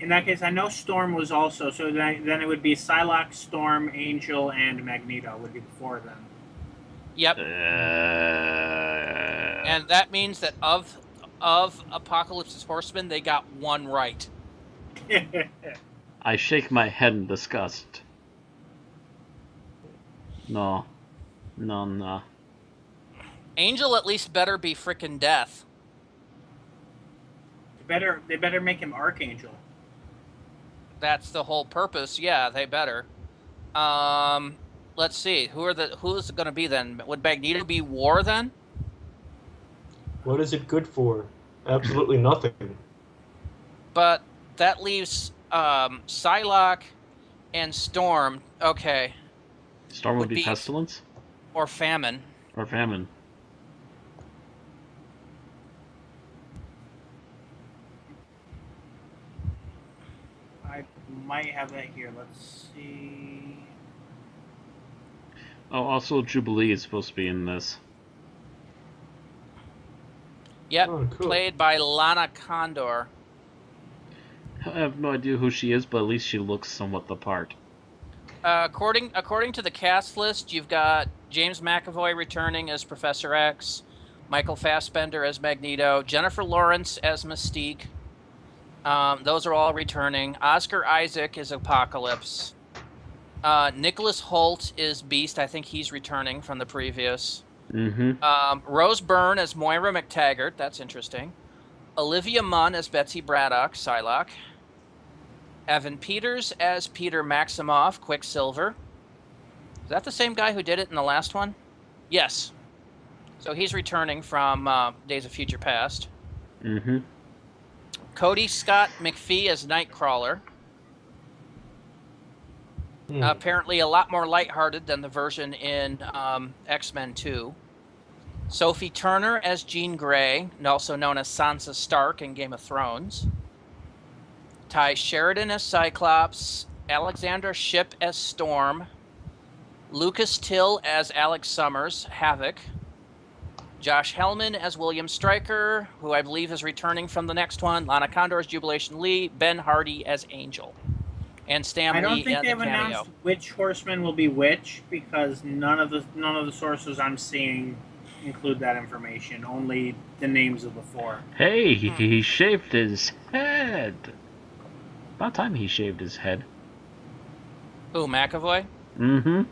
In that case, I know Storm was also, so then it would be Psylocke, Storm, Angel, and Magneto would be the 4 of them. Yep. And that means that of Apocalypse's horsemen, they got 1 right. I shake my head in disgust. No. Angel at least better be frickin' Death. They better make him Archangel. That's the whole purpose. Yeah, they better. Let's see. Who's it going to be then? Would Magneto be War then? What is it good for? Absolutely nothing. But that leaves Psylocke and Storm. Okay. Storm would be Pestilence? Or Famine. Or Famine. I might have that here. Let's see. Oh, also Jubilee is supposed to be in this. Yep, Oh, cool. played by Lana Condor. I have no idea who she is, but at least she looks somewhat the part. According to the cast list, you've got James McAvoy returning as Professor X, Michael Fassbender as Magneto, Jennifer Lawrence as Mystique. Those are all returning. Oscar Isaac is Apocalypse. Nicholas Hoult is Beast. I think he's returning from the previous. Mm-hmm. Rose Byrne as Moira McTaggart. That's interesting. Olivia Munn as Betsy Braddock, Psylocke. Evan Peters as Peter Maximoff, Quicksilver. Is that the same guy who did it in the last one? Yes. So he's returning from Days of Future Past. Mm-hmm. Cody Scott McPhee as Nightcrawler. Apparently a lot more lighthearted than the version in X-Men 2. Sophie Turner as Jean Grey, also known as Sansa Stark in Game of Thrones. Ty Sheridan as Cyclops. Alexander Shipp as Storm. Lucas Till as Alex Summers, Havoc. Josh Hellman as William Stryker, who I believe is returning from the next one. Lana Condor as Jubilation Lee. Ben Hardy as Angel. And Stan I don't Lee think in they've the cameo. announced which horseman will be which because none of the sources I'm seeing include that information. Only the names of the four. Hey, he shaved his head. About time he shaved his head. Ooh, McAvoy? Mm-hmm.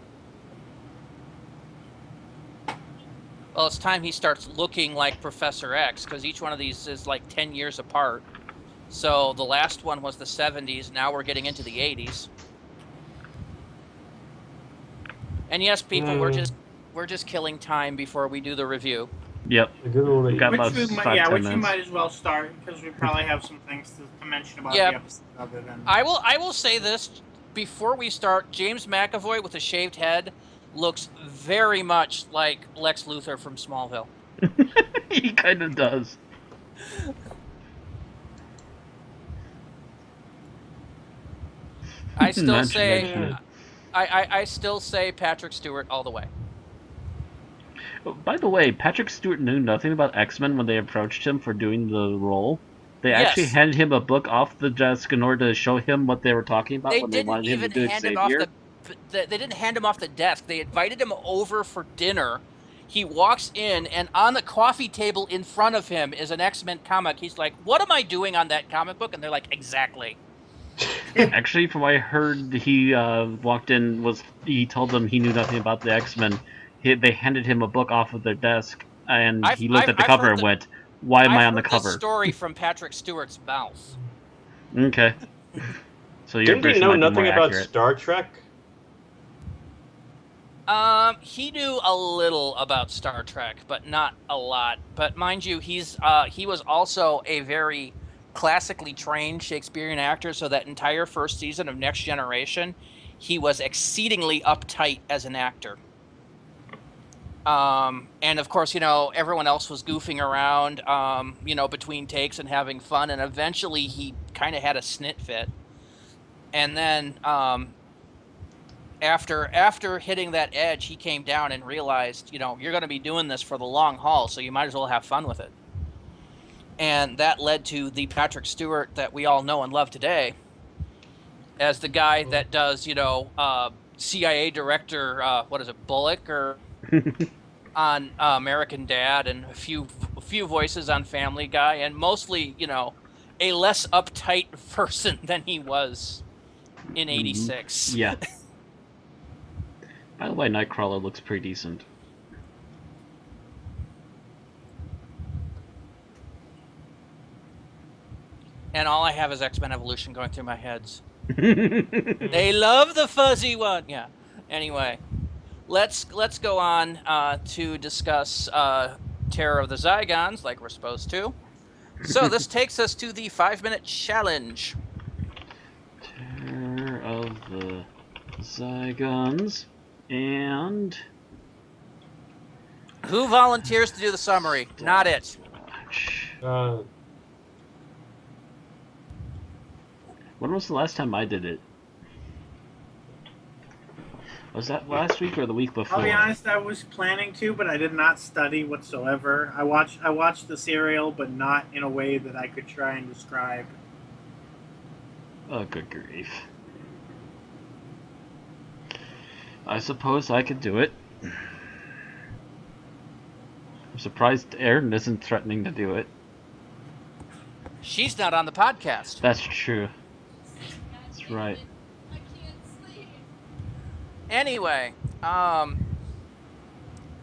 Well, it's time he starts looking like Professor X, because each one of these is like 10 years apart. So the last one was the 70s. Now we're getting into the 80s. And yes, people, we're just killing time before we do the review. Yep. Which Got we about might, 5-10 yeah, which we minutes. might as well start because we probably have some things to mention about Yeah. the episode other than. I will say this before we start. James McAvoy with a shaved head looks very much like Lex Luthor from Smallville. He kind of does. I still Mention say, it. I still say Patrick Stewart all the way. By the way, Patrick Stewart knew nothing about X-Men when they approached him for doing the role. They Yes. actually handed him a book off the desk in order to show him what they were talking about They when they didn't wanted him to even do hand him off Xavier. they didn't hand him off the desk. They invited him over for dinner. He walks in, and on the coffee table in front of him is an X-Men comic. He's like, "What am I doing on that comic book?" And they're like, "Exactly." Actually, from what I heard, he walked in, he told them he knew nothing about the X-Men. They handed him a book off of their desk, and he looked at the cover and went, "Why am I on the cover?" I've heard this story from Patrick Stewart's mouth. Okay. So your Didn't he version know might be nothing more about accurate. Star Trek? He knew a little about Star Trek, but not a lot. But mind you, he was also a very classically trained Shakespearean actor, so that entire first season of Next Generation, he was exceedingly uptight as an actor. And of course, everyone else was goofing around, between takes and having fun, and eventually he kind of had a snit fit. And then, after hitting that edge, he came down and realized, you're going to be doing this for the long haul, so you might as well have fun with it. And that led to the Patrick Stewart that we all know and love today as the guy that does, CIA director, Bullock, or on American Dad, and a few voices on Family Guy, and mostly, a less uptight person than he was in '86. Yeah. By the way, Nightcrawler looks pretty decent. And all I have is X-Men Evolution going through my heads. They love the fuzzy one. Yeah. Anyway, let's go on to discuss Terror of the Zygons, like we're supposed to. So this takes us to the 5-minute challenge. Terror of the Zygons. And Who volunteers to do the summary? Not it. When was the last time I did it? Was that last week or the week before? I'll be honest, I was planning to, but I did not study whatsoever. I watched the serial, but not in a way that I could try and describe. Oh, good grief. I suppose I could do it. I'm surprised Erin isn't threatening to do it. She's not on the podcast. That's true. That's right. I can't sleep. Anyway,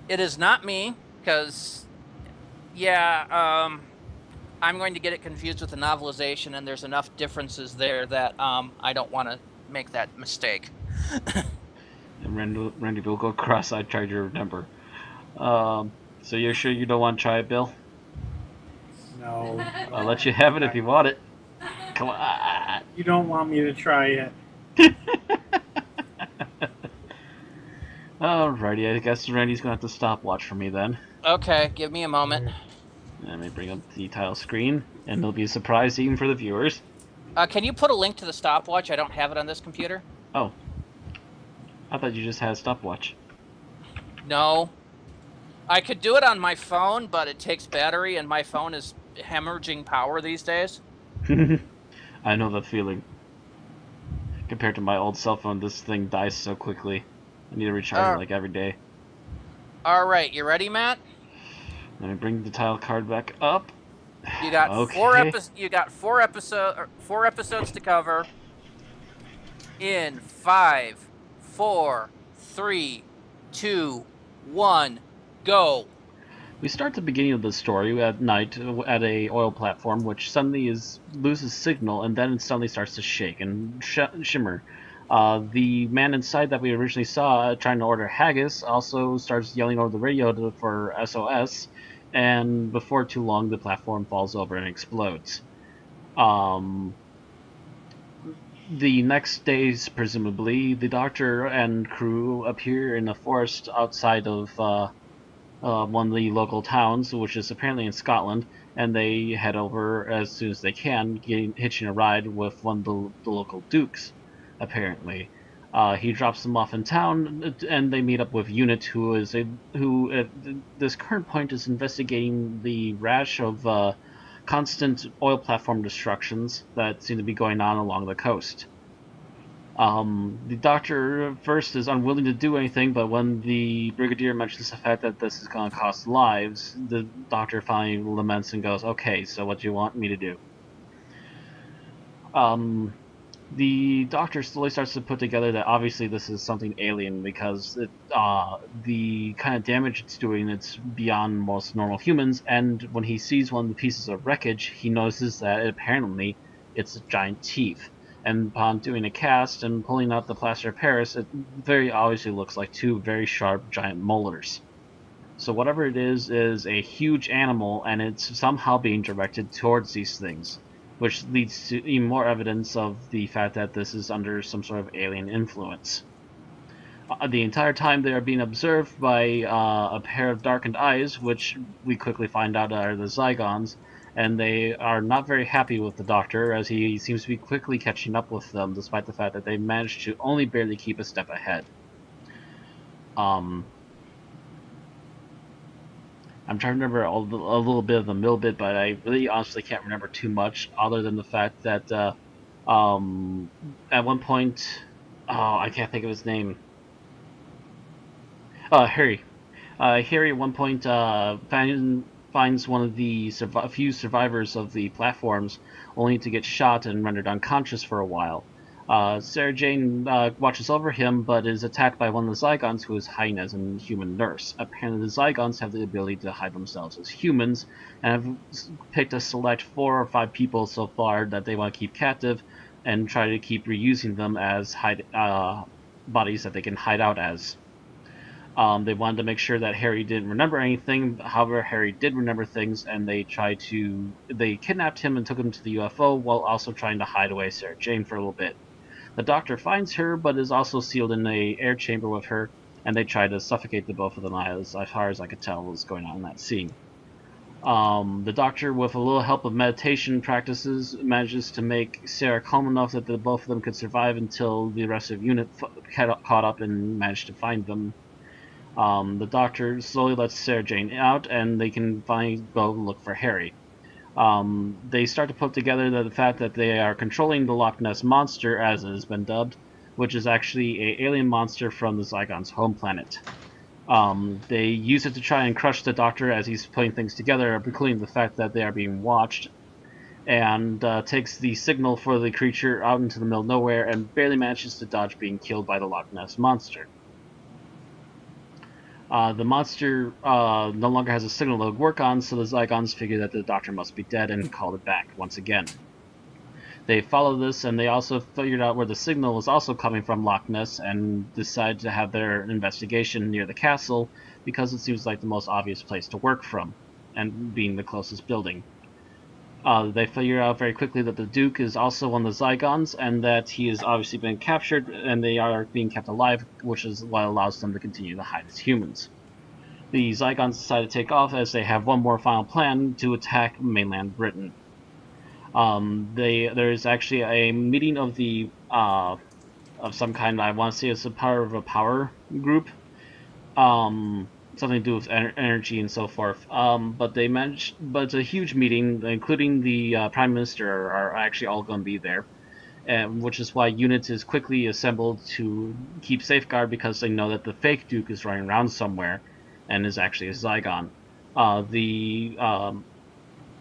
it is not me, because, I'm going to get it confused with the novelization, and there's enough differences there that I don't want to make that mistake. And Randy will go cross-eyed, try to remember. So you're sure you don't want to try it, Bill? No. I'll let you have it if you want it. Come on. You don't want me to try it. Alrighty, I guess Randy's gonna have to stopwatch for me then. Okay, give me a moment. Let me bring up the title screen, and it'll be a surprise even for the viewers. Can you put a link to the stopwatch? I don't have it on this computer. Oh. I thought you just had a stopwatch. No. I could do it on my phone, but it takes battery, and my phone is hemorrhaging power these days. I know that feeling. Compared to my old cell phone, this thing dies so quickly. I need to recharge it like every day. All right, you ready, Matt? Let me bring the title card back up. You got Okay. four episodes to cover. In 5, 4, 3, 2, 1, go. We start the beginning of the story at night at a oil platform, which suddenly loses signal, and then it suddenly starts to shake and shimmer. The man inside that we originally saw trying to order haggis also starts yelling over the radio for SOS, and before too long, the platform falls over and explodes. The next days, presumably, the doctor and crew appear in a forest outside of one of the local towns, which is apparently in Scotland, and they head over as soon as they can, hitching a ride with one of the local dukes, apparently. He drops them off in town, and they meet up with Unit, who at this current point is investigating the rash of constant oil platform destructions that seem to be going on along the coast. The doctor first is unwilling to do anything, but when the brigadier mentions the fact that this is going to cost lives, the doctor finally laments and goes, "Okay, so what do you want me to do?" The doctor slowly starts to put together that obviously this is something alien because the kind of damage it's doing, it's beyond most normal humans, and when he sees one of the pieces of wreckage, he notices that apparently it's a giant teeth. And upon doing a cast and pulling out the plaster of Paris, it very obviously looks like two very sharp giant molars. So whatever it is a huge animal, and it's somehow being directed towards these things, which leads to even more evidence of the fact that this is under some sort of alien influence. The entire time they are being observed by a pair of darkened eyes, which we quickly find out are the Zygons, and they are not very happy with the Doctor, as he seems to be quickly catching up with them, despite the fact that they managed to only barely keep a step ahead. I'm trying to remember a little bit of the middle bit, but I really honestly can't remember too much, other than the fact that at one point, I can't think of his name. Harry. Harry at one point finds one of the few survivors of the platforms, only to get shot and rendered unconscious for a while. Sarah Jane watches over him, but is attacked by one of the Zygons, who is hiding as a human nurse. Apparently, the Zygons have the ability to hide themselves as humans, and have picked a select 4 or 5 people so far that they want to keep captive, and try to keep reusing them as bodies that they can hide out as. They wanted to make sure that Harry didn't remember anything. However, Harry did remember things, and they kidnapped him and took him to the UFO, while also trying to hide away Sarah Jane for a little bit. The Doctor finds her, but is also sealed in a air chamber with her, and they try to suffocate the both of them, as far as I could tell was going on in that scene. The Doctor, with a little help of meditation practices, manages to make Sarah calm enough that the both of them could survive until the rest of the unit caught up and managed to find them. The Doctor slowly lets Sarah Jane out, and they can finally go look for Harry. They start to put together the fact that they are controlling the Loch Ness Monster, as it has been dubbed, which is actually an alien monster from the Zygons' home planet. They use it to try and crush the Doctor as he's putting things together, including the fact that they are being watched, and takes the signal for the creature out into the middle of nowhere and barely manages to dodge being killed by the Loch Ness Monster. The monster no longer has a signal to work on, so the Zygons figure that the Doctor must be dead and call it back once again. They follow this, and they also figured out where the signal was also coming from Loch Ness, and decide to have their investigation near the castle, because it seems like the most obvious place to work from, and being the closest building. They figure out very quickly that the Duke is also one of the Zygons, and that he has obviously been captured, and they are being kept alive, which is what allows them to continue to hide as humans. The Zygons decide to take off, as they have one more final plan to attack mainland Britain. There is actually a meeting of of some kind. I want to say it's a part of a power group. something to do with energy and so forth. But it's a huge meeting, including the Prime Minister are actually all going to be there. Which is why units is quickly assembled to keep safeguard because they know that the fake Duke is running around somewhere and is actually a Zygon.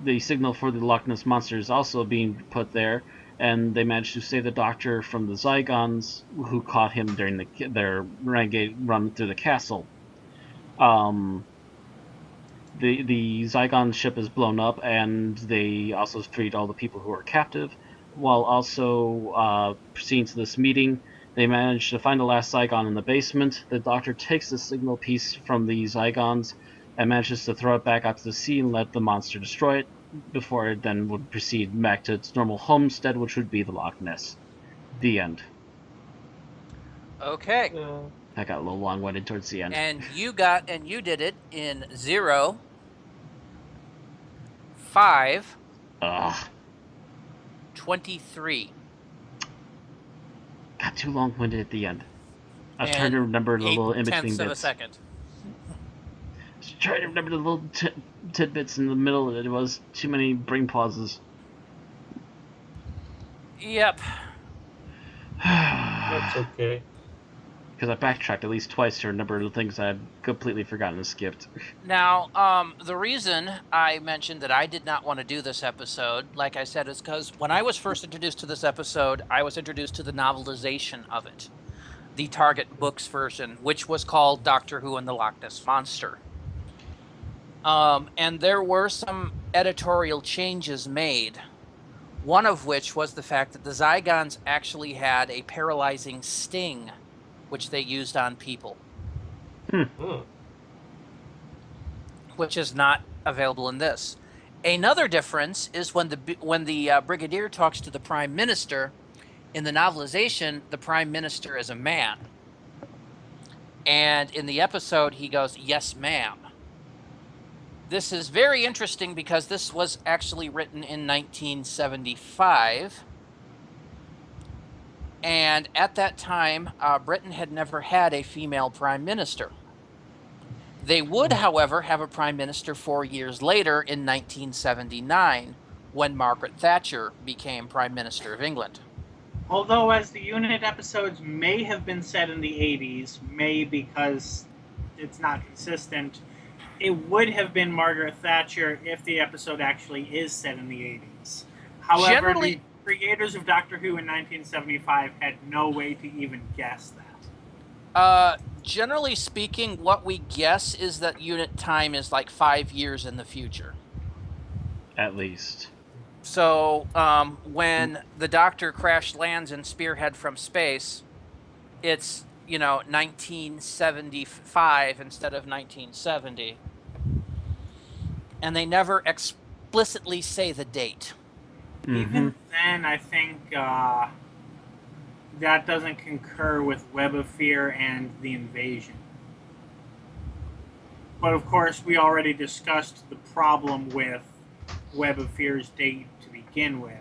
The signal for the Loch Ness Monster is also being put there, and they managed to save the Doctor from the Zygons who caught him during their renegade run through the castle. The Zygon ship is blown up, and they also freed all the people who were captive. While also proceeding to this meeting, they manage to find the last Zygon in the basement. The Doctor takes the signal piece from the Zygons and manages to throw it back out to the sea and let the monster destroy it, before it then would proceed back to its normal homestead, which would be the Loch Ness. The end. Okay. I got a little long-winded towards the end. And you did it in 0, 5, Ugh. 23. Got too long-winded at the end. I was trying to remember the little in-between bits. 0.8 of a second. I was trying to remember the little tidbits in the middle. It was too many brain pauses. Yep. That's okay. Because I backtracked at least twice to remember the things I'd completely forgotten and skipped. Now, the reason I mentioned that I did not want to do this episode, like I said, is because when I was first introduced to this episode, I was introduced to the novelization of it. The Target Books version, which was called Doctor Who and the Loch Ness Monster. And there were some editorial changes made. One of which was the fact that the Zygons actually had a paralyzing sting, which they used on people. Which is not available in this. Another difference is when the Brigadier talks to the Prime Minister. In the novelization, the Prime Minister is a man. And in the episode, he goes, "Yes, ma'am." This is very interesting because this was actually written in 1975. And at that time, Britain had never had a female prime minister. They would, however, have a prime minister 4 years later in 1979, when Margaret Thatcher became Prime Minister of England. Although, as the unit episodes may have been set in the 80s, may because it's not consistent, it would have been Margaret Thatcher if the episode actually is set in the 80s. However, the creators of Doctor Who in 1975 had no way to even guess that. Generally speaking, what we guess is that unit time is like 5 years in the future. At least. So, when the Doctor crash lands in Spearhead from space, it's, 1975 instead of 1970. And they never explicitly say the date. Even then, I think that doesn't concur with Web of Fear and the Invasion. But of course, we already discussed the problem with Web of Fear's date to begin with.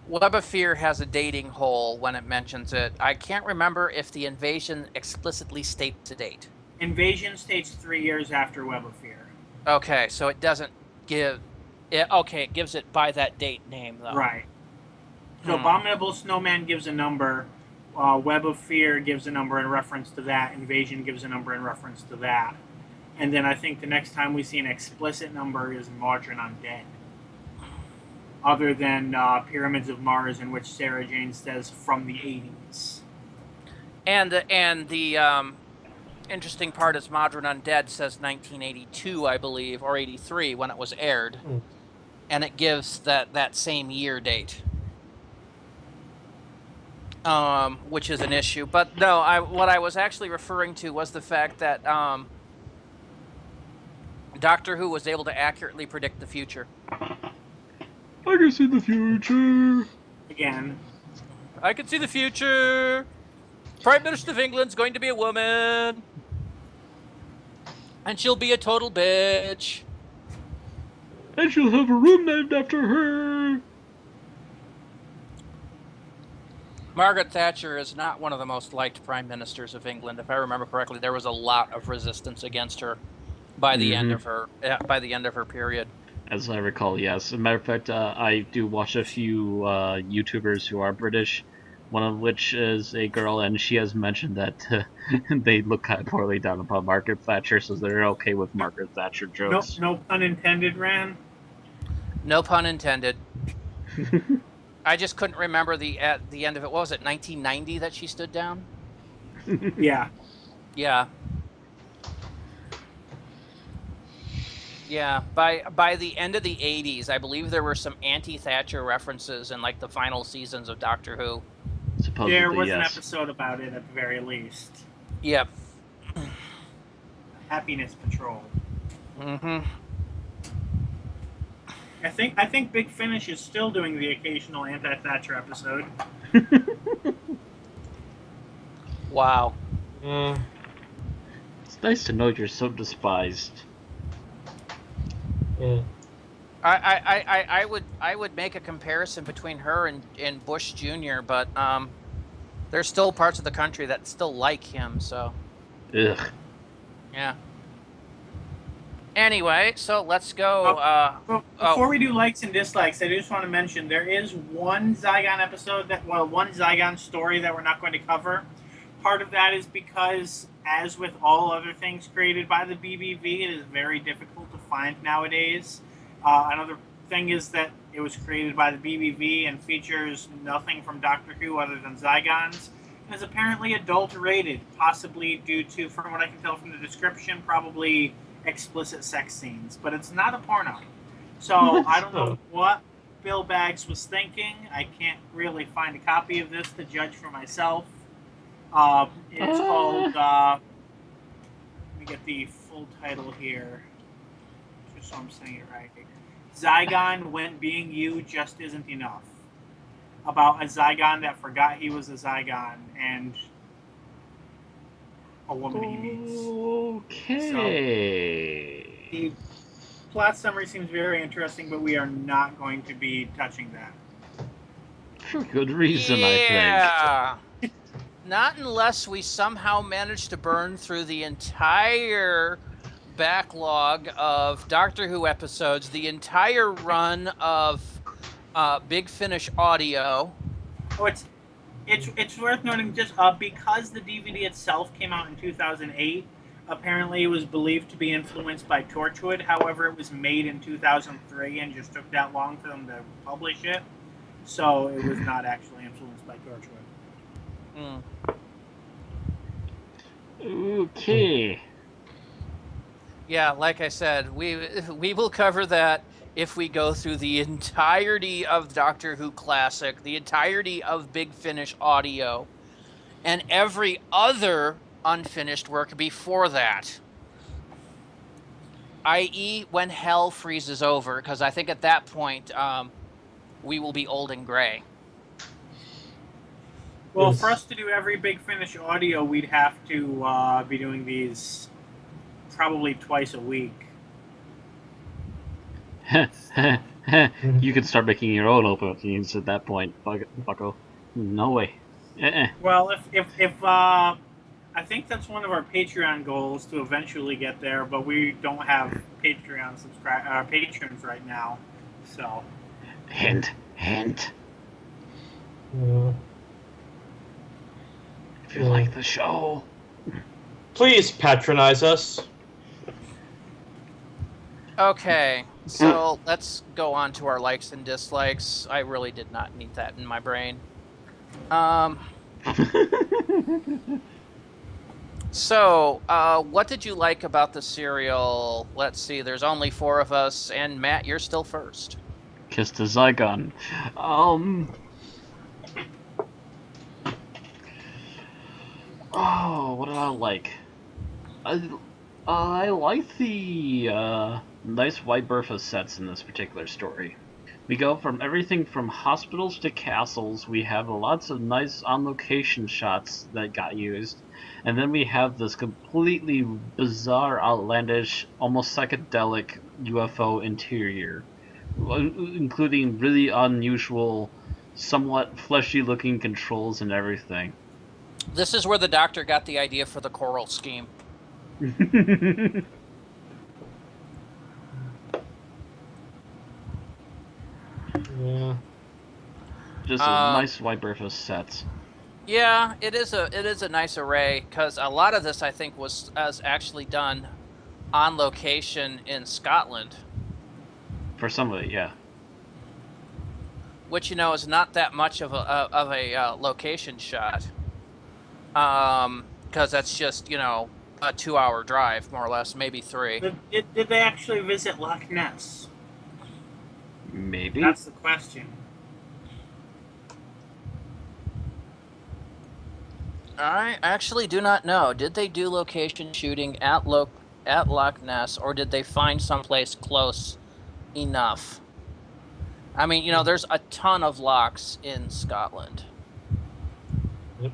Web of Fear has a dating hole when it mentions it. I can't remember if the Invasion explicitly states the date. Invasion states 3 years after Web of Fear. Okay, so it doesn't give... it gives it by that date name, though. Right. So Abominable Snowman gives a number, Web of Fear gives a number in reference to that, Invasion gives a number in reference to that. And then I think the next time we see an explicit number is Mawdryn Undead. Other than Pyramids of Mars, in which Sarah Jane says from the 80s. And the interesting part is Mawdryn Undead says 1982, I believe, or 83 when it was aired. And it gives that same year date. Which is an issue. But no, what I was actually referring to was the fact that Doctor Who was able to accurately predict the future. I can see the future. Again. I can see the future. Prime Minister of England's going to be a woman. And she'll be a total bitch. And she'll have a room named after her. Margaret Thatcher is not one of the most liked prime ministers of England. If I remember correctly, there was a lot of resistance against her by the end of her period. As I recall, yes. As a matter of fact, I do watch a few YouTubers who are British, one of which is a girl, and she has mentioned that they look kind of poorly down upon Margaret Thatcher, so they're okay with Margaret Thatcher jokes. No pun intended, Ran. No pun intended. I just couldn't remember at the end of it. What was it, 1990 that she stood down? Yeah. Yeah. Yeah, by the end of the 80s, I believe there were some anti-Thatcher references in like the final seasons of Doctor Who. Supposedly, There was an yes. episode about it at the very least. Yep. Happiness Patrol. Mm-hmm. I think Big Finish is still doing the occasional anti-Thatcher episode. Wow. It's nice to know you're so despised. Yeah. I would make a comparison between her and Bush Jr., but there's still parts of the country that still like him, so Ugh. yeah. Anyway, so let's go. Before we do likes and dislikes, I just want to mention there is one one Zygon story that we're not going to cover. Part of that is because, as with all other things created by the BBV, it is very difficult to find nowadays. Another thing is that it was created by the BBV and features nothing from Doctor Who other than Zygons, and is apparently adult-rated, possibly due to, from what I can tell from the description, probably explicit sex scenes. But it's not a porno. So I don't know what Bill Baggs was thinking. I can't really find a copy of this to judge for myself. It's called, let me get the full title here, just so I'm saying it right. Zygon When Being You Just Isn't Enough. About a Zygon that forgot he was a Zygon and a woman he meets. Okay. So, the plot summary seems very interesting, but we are not going to be touching that. For good reason, I think. Yeah. Not unless we somehow manage to burn through the entire backlog of Doctor Who episodes, the entire run of Big Finish audio. Oh, it's worth noting just because the DVD itself came out in 2008. Apparently, it was believed to be influenced by Torchwood. However, it was made in 2003 and just took that long for them to publish it. So it was not actually influenced by Torchwood. Okay. Yeah, like I said, we will cover that if we go through the entirety of Doctor Who Classic, the entirety of Big Finish audio, and every other unfinished work before that. I.e., when hell freezes over, because I think at that point we will be old and gray. Well, Yes. for us to do every Big Finish audio, we'd have to be doing these probably twice a week. You can start making your own openings at that point, bucko. No way. Well, if I think that's one of our Patreon goals to eventually get there, but we don't have Patreon patrons right now, so. Hint. Yeah. If you like the show. Please patronize us. Okay, so let's go on to our likes and dislikes. I really did not need that in my brain. So, what did you like about the serial? Let's see, there's only 4 of us, and Matt, you're still first. Kiss the Zygon. Oh, what did I like? I like the nice white Bertha sets in this particular story. We go from everything from hospitals to castles. We have lots of nice on-location shots that got used. And then we have this completely bizarre, outlandish, almost psychedelic UFO interior, including really unusual somewhat fleshy-looking controls and everything. This is where the Doctor got the idea for the coral scheme. Yeah. Just a nice wide berth of sets. Yeah, it is a nice array, because a lot of this, I think, was actually done on location in Scotland. For some of it, yeah. Which, is not that much of a location shot. Because that's just, a 2-hour drive, more or less, maybe 3. Did they actually visit Loch Ness? Maybe. That's the question. I actually do not know. Did they do location shooting at Loch Ness, or did they find someplace close enough? I mean, there's a ton of lochs in Scotland. Yep.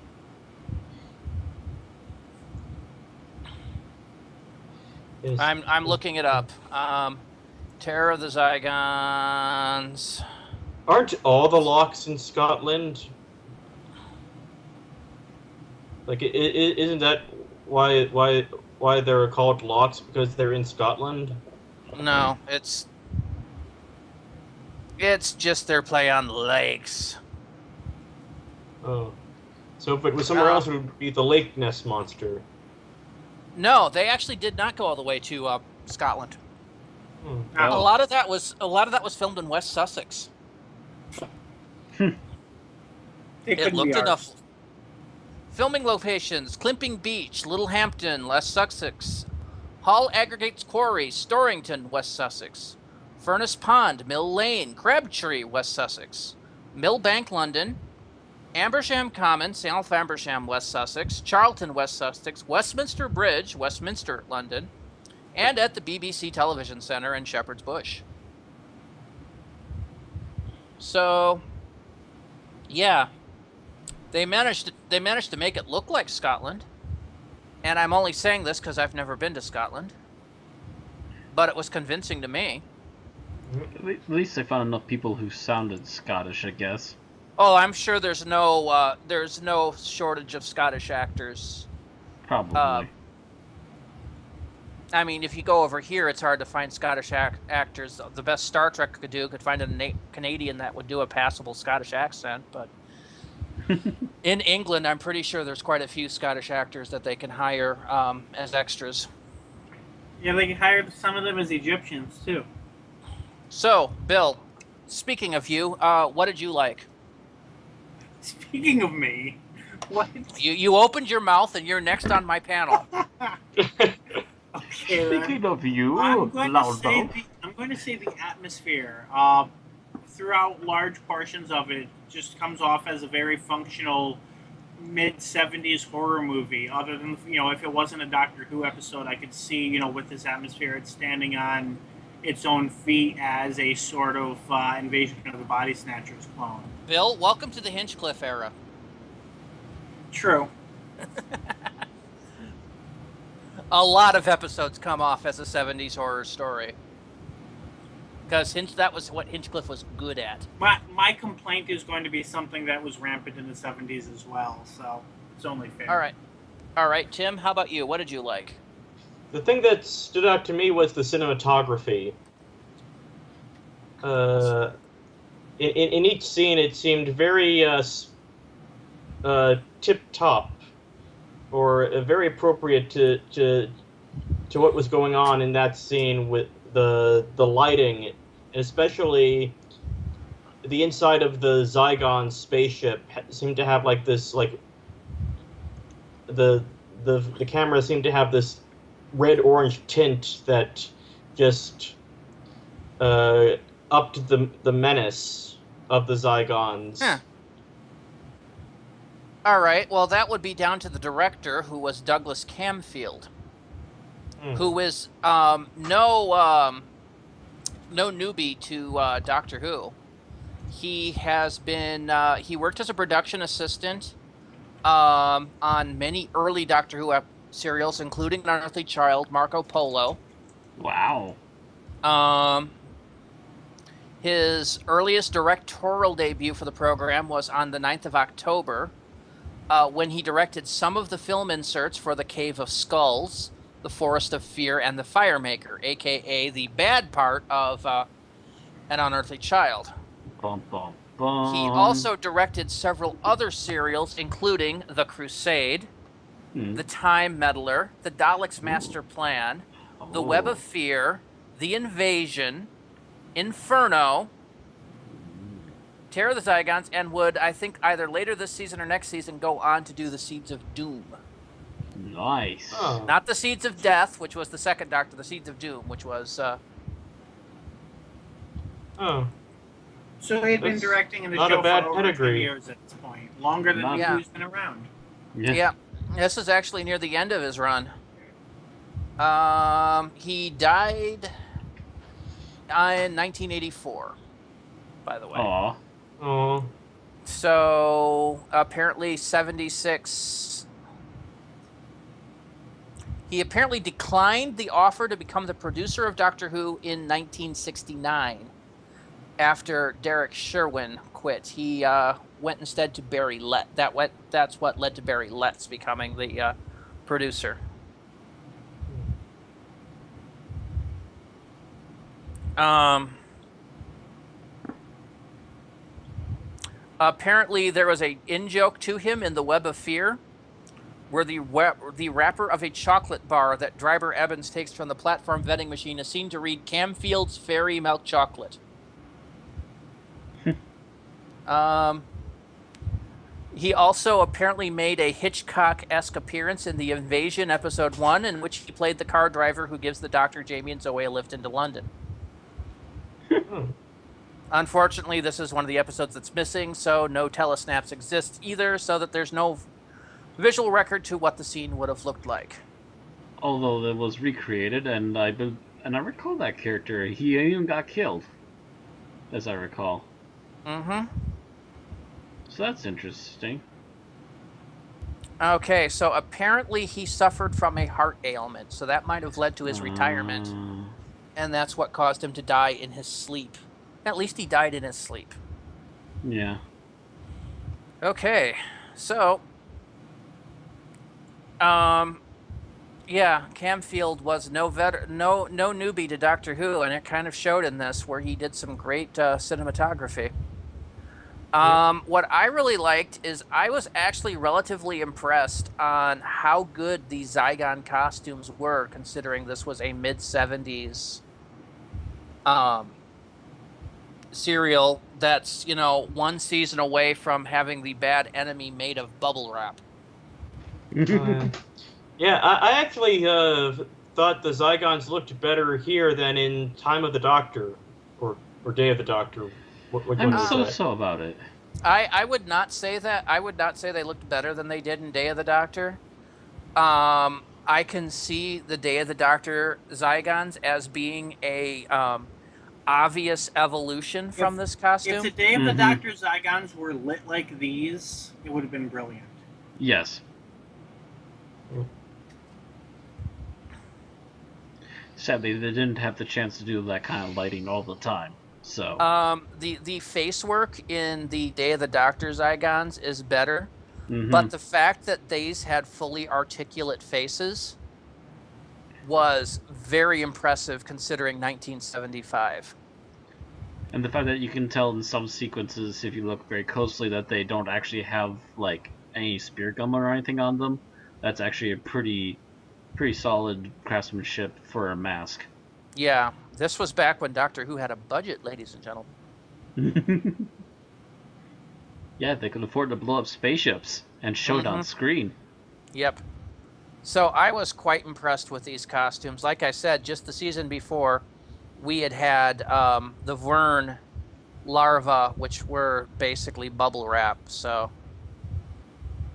Yes. I'm looking it up. Terror of the Zygons. Aren't all the lochs in Scotland? Like, isn't that why they're called lochs, because they're in Scotland? No, it's just their play on lakes. Oh, so if it was somewhere else, it would be the Lake Ness monster. No, they actually did not go all the way to Scotland. Hmm. A lot of that was filmed in West Sussex. It looked enough. Filming locations: Climping Beach, Littlehampton, West Sussex; Hull Aggregates Quarry, Storrington, West Sussex; Furnace Pond, Mill Lane, Crabtree, West Sussex; Millbank, London; Amersham Common, South Amersham, West Sussex; Charlton, West Sussex; Westminster Bridge, Westminster, London; and at the BBC Television Centre in Shepherd's Bush. So, yeah. They managed to make it look like Scotland, and I'm only saying this because I've never been to Scotland, but it was convincing to me. At least they found enough people who sounded Scottish, I guess. Oh, I'm sure there's no shortage of Scottish actors. Probably. I mean, if you go over here, it's hard to find Scottish actors. The best Star Trek could find a Canadian that would do a passable Scottish accent, but in England, I'm pretty sure there's quite a few Scottish actors that they can hire as extras. Yeah, they hired some of them as Egyptians, too. So, Bill, speaking of you, what did you like? Speaking of me, what? You opened your mouth and you're next on my panel. Okay, Speaking of you, I'm going Loudmouth. to say the atmosphere throughout large portions of it just comes off as a very functional mid-70s horror movie. Other than, if it wasn't a Doctor Who episode, I could see, with this atmosphere, it's standing on its own feet as a sort of Invasion of the Body Snatchers clone. Bill, welcome to the Hinchcliffe era. True. A lot of episodes come off as a 70s horror story. Because that was what Hinchcliffe was good at. My complaint is going to be something that was rampant in the 70s as well, so it's only fair. All right, Tim, how about you? What did you like? The thing that stood out to me was the cinematography. In each scene, it seemed very tip-top, or very appropriate to what was going on in that scene with the lighting, and especially the inside of the Zygons spaceship seemed to have like this, like the camera seemed to have this red-orange tint that just upped the menace of the Zygons. Huh. All right, well, that would be down to the director, who was Douglas Camfield, who is no newbie to Doctor Who. He has been he worked as a production assistant on many early Doctor Who serials, including Unearthly Child, Marco Polo. Wow. His earliest directorial debut for the program was on the 9th of October, when he directed some of the film inserts for The Cave of Skulls, The Forest of Fear, and The Firemaker, a.k.a. the bad part of An Unearthly Child. Bum, bum, bum. He also directed several other serials, including The Crusade, The Time Meddler, The Daleks' Master Plan, The Web of Fear, The Invasion, Inferno, Terror of the Zygons, and would, I think, either later this season or next season go on to do The Seeds of Doom. Nice. Oh. Not The Seeds of Death, which was the second Doctor, The Seeds of Doom, which was... Oh. So he'd been That's directing in the not show a bad for over pedigree. 10 years at this point. Longer than Not- he's been around. Yeah. This is actually near the end of his run. He died in 1984, by the way. Aw. Oh. So, apparently 76... He apparently declined the offer to become the producer of Doctor Who in 1969 after Derek Sherwin quit. He went instead to Barry Letts. That's what led to Barry Letts becoming the producer. Apparently there was a in-joke to him in The Web of Fear, where the wrapper of a chocolate bar that Driver Evans takes from the platform vending machine is seen to read Camfield's Fairy Milk Chocolate. He also apparently made a Hitchcock-esque appearance in The Invasion Episode 1, in which he played the car driver who gives the Doctor, Jamie, and Zoe a lift into London. Unfortunately, this is one of the episodes that's missing, so no telesnaps exist either, so that there's no visual record to what the scene would have looked like. Although it was recreated, and I recall that character. He even got killed, as I recall. Mm-hmm. So that's interesting. Okay, so apparently he suffered from a heart ailment, so that might have led to his retirement, and that's what caused him to die in his sleep. At least he died in his sleep. Yeah. Okay, so... yeah, Camfield was no newbie to Doctor Who, and it kind of showed in this, where he did some great cinematography. What I really liked is I was actually relatively impressed on how good the Zygon costumes were, considering this was a mid-70s serial that's, one season away from having the bad enemy made of bubble wrap. Yeah, I actually thought the Zygons looked better here than in Time of the Doctor, or Day of the Doctor. What I'm one is that? so about it. I would not say that. I would not say they looked better than they did in Day of the Doctor. I can see the Day of the Doctor Zygons as being a obvious evolution from this costume. If the Day of the Doctor Zygons were lit like these, it would have been brilliant. Yes. Sadly, they didn't have the chance to do that kind of lighting all the time. So the face work in the Day of the Doctor Zygons is better, but the fact that these had fully articulate faces was very impressive considering 1975. And the fact that you can tell in some sequences, if you look very closely, that they don't actually have like any spirit gum or anything on them, that's actually a pretty solid craftsmanship for a mask. Yeah, this was back when Doctor Who had a budget, ladies and gentlemen. Yeah, they could afford to blow up spaceships and show it on screen. Yep. So I was quite impressed with these costumes. Like I said, just the season before, we had the Vern larvae, which were basically bubble wrap. So,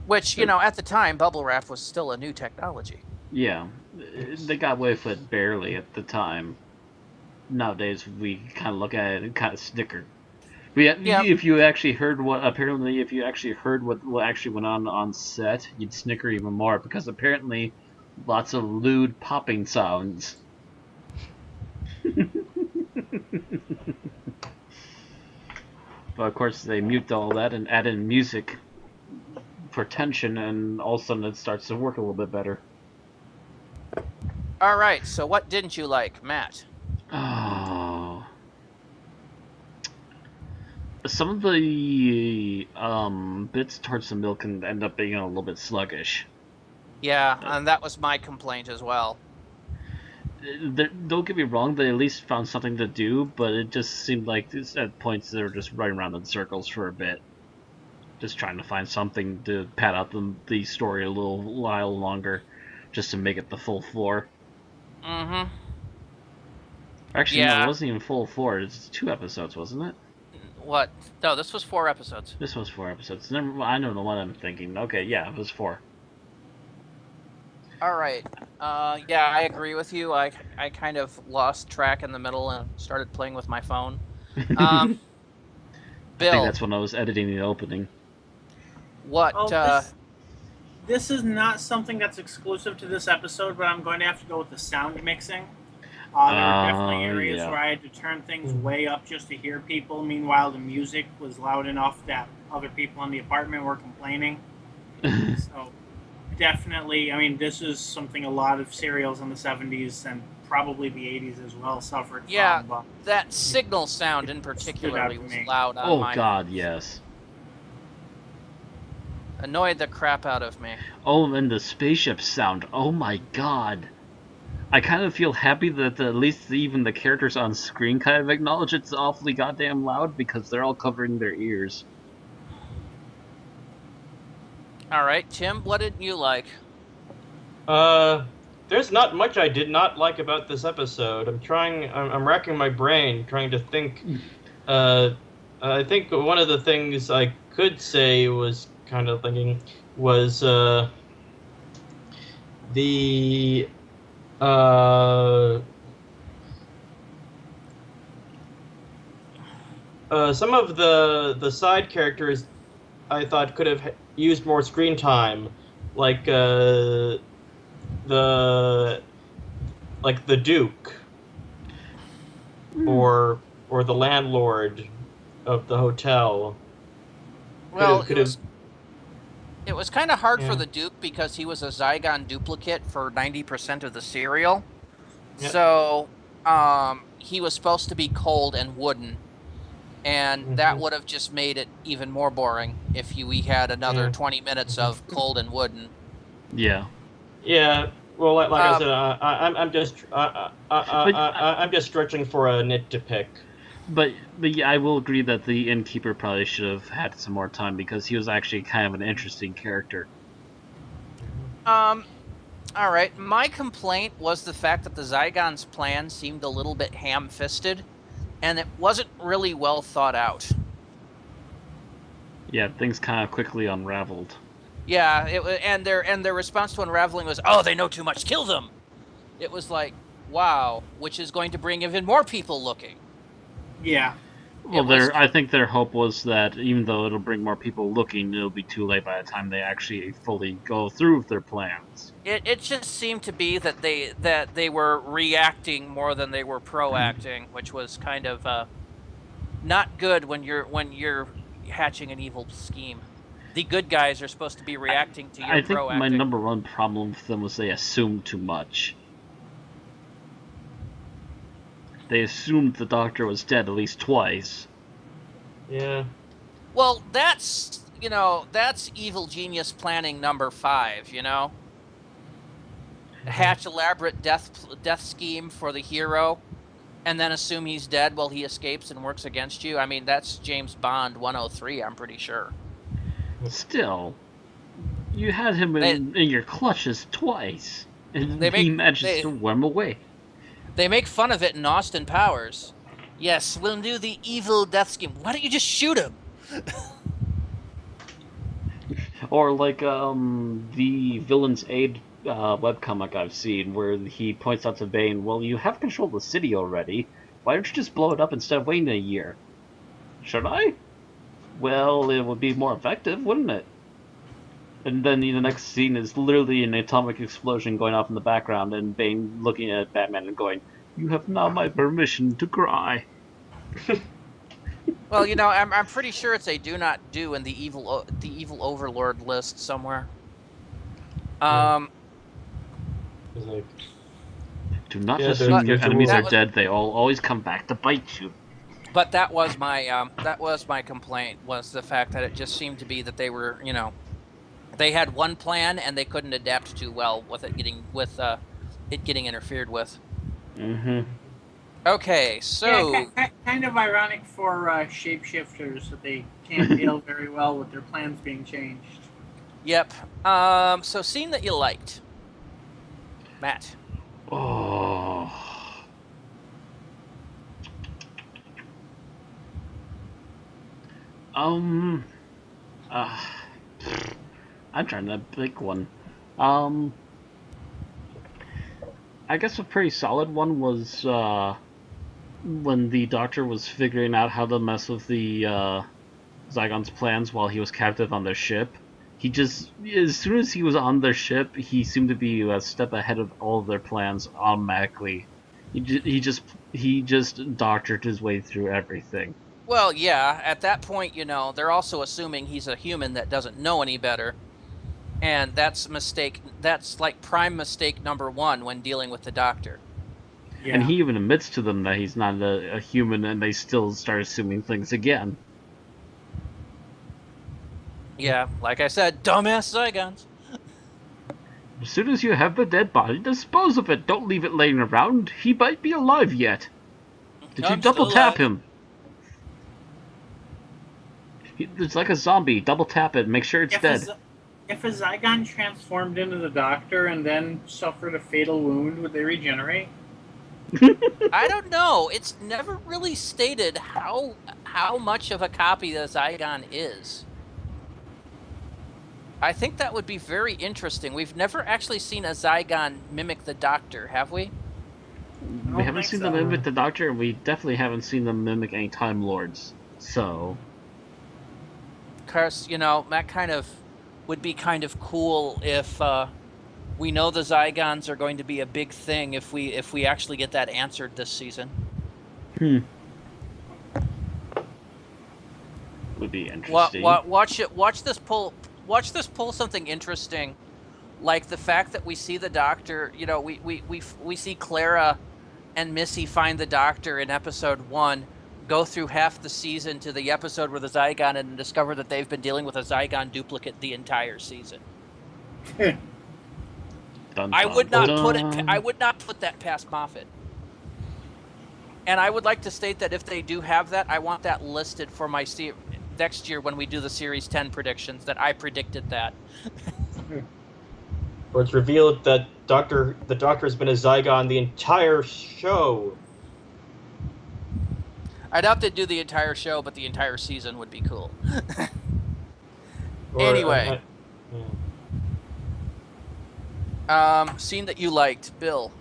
which, at the time, bubble wrap was still a new technology. Yeah, they got away with it barely at the time. Nowadays, we kind of look at it and kind of snicker. But yeah, if you actually heard what actually went on set, you'd snicker even more, because apparently lots of lewd popping sounds. But of course, they mute all that and add in music for tension, and all of a sudden it starts to work a little bit better. All right, so what didn't you like, Matt? Oh. Some of the bits towards the middle can end up being a little bit sluggish. Yeah, and that was my complaint as well. Don't get me wrong, they at least found something to do, but it just seemed like at points they were just running around in circles for a bit. Just trying to find something to pad out the story a little while longer, just to make it the full 4. Mm-hmm. Actually, Yeah. no, it wasn't even full 4. It's 2 episodes, wasn't it? What? No, this was 4 episodes. This was 4 episodes. I don't know what I'm thinking. Okay, yeah, it was 4. All right. Yeah, I agree with you. I kind of lost track in the middle and started playing with my phone. I think Bill, that's when I was editing the opening. what? Oh, this is not something that's exclusive to this episode, but I'm going to have to go with the sound mixing. There were definitely areas yeah. where I had to turn things way up just to hear people. Meanwhile, the music was loud enough that other people in the apartment were complaining. So, definitely, I mean, this is something a lot of serials in the 70s and probably the 80s as well suffered Yeah, from. But that signal sound in particular for was me. loud on Oh my god, yes. annoyed the crap out of me. Oh, and the spaceship sound. Oh my god. I kind of feel happy that at least even the characters on screen kind of acknowledge it's awfully goddamn loud, because they're all covering their ears. All right, Tim, what didn't you like? There's not much I did not like about this episode. I'm racking my brain trying to think. I think one of the things I could say was kind of thinking was the some of the side characters I thought could have used more screen time, like the Duke or the landlord of the hotel. Well, Could have. it was kind of hard Yeah. for the Duke because he was a Zygon duplicate for 90% of the serial. Yep. So, he was supposed to be cold and wooden, and that would have just made it even more boring if we had another 20 minutes of cold and wooden. Yeah. Yeah. Well, like I said, I'm just stretching for a nit to pick. But yeah, I will agree that the innkeeper probably should have had some more time, because he was actually kind of an interesting character. All right. My complaint was the fact that the Zygons' plan seemed a little bit ham-fisted, and it wasn't really well thought out. Yeah, things kind of quickly unraveled. Yeah, and their response to unraveling was, "Oh, they know too much. Kill them." It was like, wow, which is going to bring even more people looking. yeah, Well, I think their hope was that even though it'll bring more people looking, it'll be too late by the time they actually fully go through with their plans. It just seemed to be that they were reacting more than they were proacting, which was kind of not good when you're hatching an evil scheme. The good guys are supposed to be reacting to your I think proacting. my number one problem with them was they assumed too much. They assumed the Doctor was dead at least twice. Yeah. Well, that's evil genius planning number 5. Hatch elaborate death scheme for the hero, and then assume he's dead while he escapes and works against you. I mean, that's James Bond 103. I'm pretty sure. Still, you had him in your clutches twice, and he manages to worm away. They make fun of it in Austin Powers. Yes, we'll do the evil death scheme. Why don't you just shoot him? Or like the Villain's Aid webcomic I've seen, where he points out to Bane, well, you have control of the city already. Why don't you just blow it up instead of waiting a year? Should I? Well, it would be more effective, wouldn't it? And then the next scene is literally an atomic explosion going off in the background, and Bane looking at Batman and going, "You have now my permission to cry." Well, you know, I'm pretty sure it's a do not do in the evil overlord list somewhere. It's like, Do not Yeah, assume your there's a enemies rule. are dead. They all always come back to bite you. But that was my complaint, was the fact that it just seemed to be that they were, you know, they had one plan and they couldn't adapt too well with it getting interfered with. Mm-hmm. Okay, so Kind of ironic for shapeshifters that they can't deal very well with their plans being changed. yep. So scene that you liked, Matt. Oh. Um. I'm trying to pick one. I guess a pretty solid one was when the Doctor was figuring out how to mess with the Zygons' plans while he was captive on their ship. He just, as soon as he was on their ship, he seemed to be a step ahead of all of their plans automatically. He just doctored his way through everything. Well, yeah, at that point, you know, they're also assuming he's a human that doesn't know any better. And that's like prime mistake number one when dealing with the Doctor. Yeah. And he even admits to them that he's not a human, and they still start assuming things again. Yeah, like I said, dumbass Zygons. As soon as you have the dead body, dispose of it. Don't leave it laying around. He might be alive yet. Did you I'm double still tap alive. him? It's like a zombie. Double tap it. Make sure it's dead. If a Zygon transformed into the Doctor and then suffered a fatal wound, would they regenerate? I don't know. It's never really stated how much of a copy the Zygon is. I think that would be very interesting. We've never actually seen a Zygon mimic the Doctor, have we? We haven't seen them mimic the Doctor, and we definitely haven't seen them mimic any Time Lords. So, Of course, you know, that kind of would be kind of cool if we know the Zygons are going to be a big thing if we actually get that answered this season. Would be interesting. Watch this pull something interesting, like the fact that we see the Doctor. You know, we see Clara and Missy find the Doctor in episode 1, go through half the season to the episode where the Zygon, and discover that they've been dealing with a Zygon duplicate the entire season. I would not put that past Moffat. And I would like to state that if they do have that, I want that listed for my next year when we do the Series 10 predictions, that I predicted that. Or it's revealed that the Doctor has been a Zygon the entire show. I doubt they'd do the entire show, but the entire season would be cool. Or, Anyway. yeah. Scene that you liked, Bill.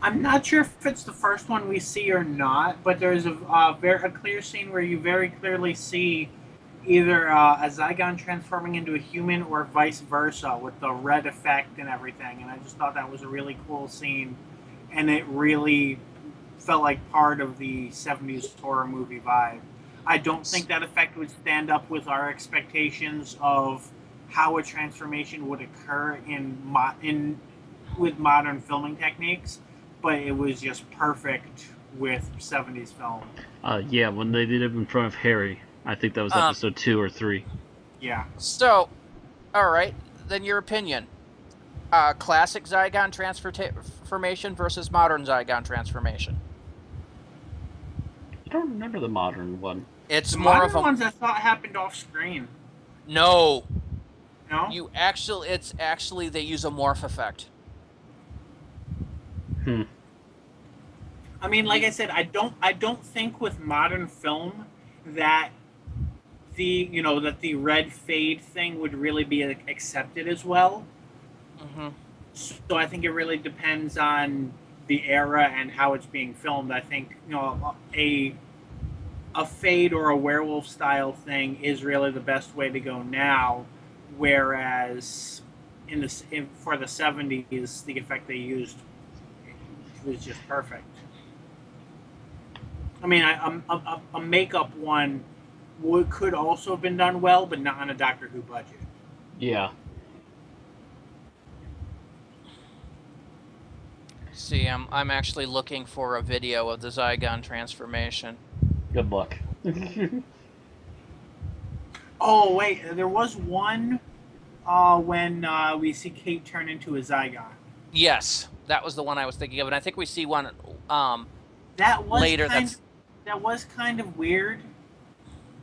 I'm not sure if it's the first one we see or not, but there's a clear scene where you very clearly see either a Zygon transforming into a human or vice versa with the red effect and everything. And I just thought that was a really cool scene, and it really felt like part of the 70s horror movie vibe. I don't think that effect would stand up with our expectations of how a transformation would occur with modern filming techniques, but it was just perfect with 70s film. Yeah, when they did it in front of Harry. I think that was episode 2 or 3. Yeah. So, all right, then your opinion. Classic Zygon transformation versus modern Zygon transformation. I don't remember the modern one. It's The more modern of a ones I thought happened off screen. no. No? It's actually they use a morph effect. I mean, like I said, I don't think with modern film that the red fade thing would really be accepted as well. Mm-hmm. So I think it really depends on the era and how it's being filmed. I think a fade or a werewolf style thing is really the best way to go now, whereas for the 70s the effect they used was just perfect. I mean, a makeup one could also have been done well, but not on a Doctor Who budget. Yeah. See, I'm actually looking for a video of the Zygon transformation. Good luck. Oh wait, there was one when we see Kate turn into a Zygon. Yes, that was the one I was thinking of, and I think we see one That was later. That was kind of weird,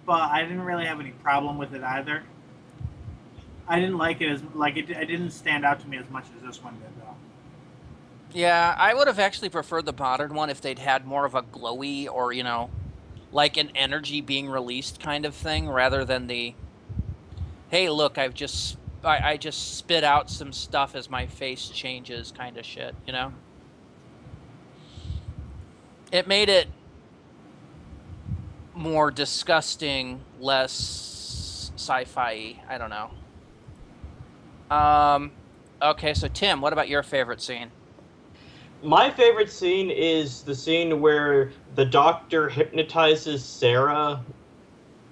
but I didn't really have any problem with it either. I didn't like it it didn't stand out to me as much as this one did though. Yeah, I would have actually preferred the modern one if they'd had more of a glowy or, like an energy being released kind of thing, rather than the, hey, look, I just spit out some stuff as my face changes kind of shit, It made it more disgusting, less sci-fi. I don't know. Okay, so Tim, what about your favorite scene? My favorite scene is the scene where the Doctor hypnotizes Sarah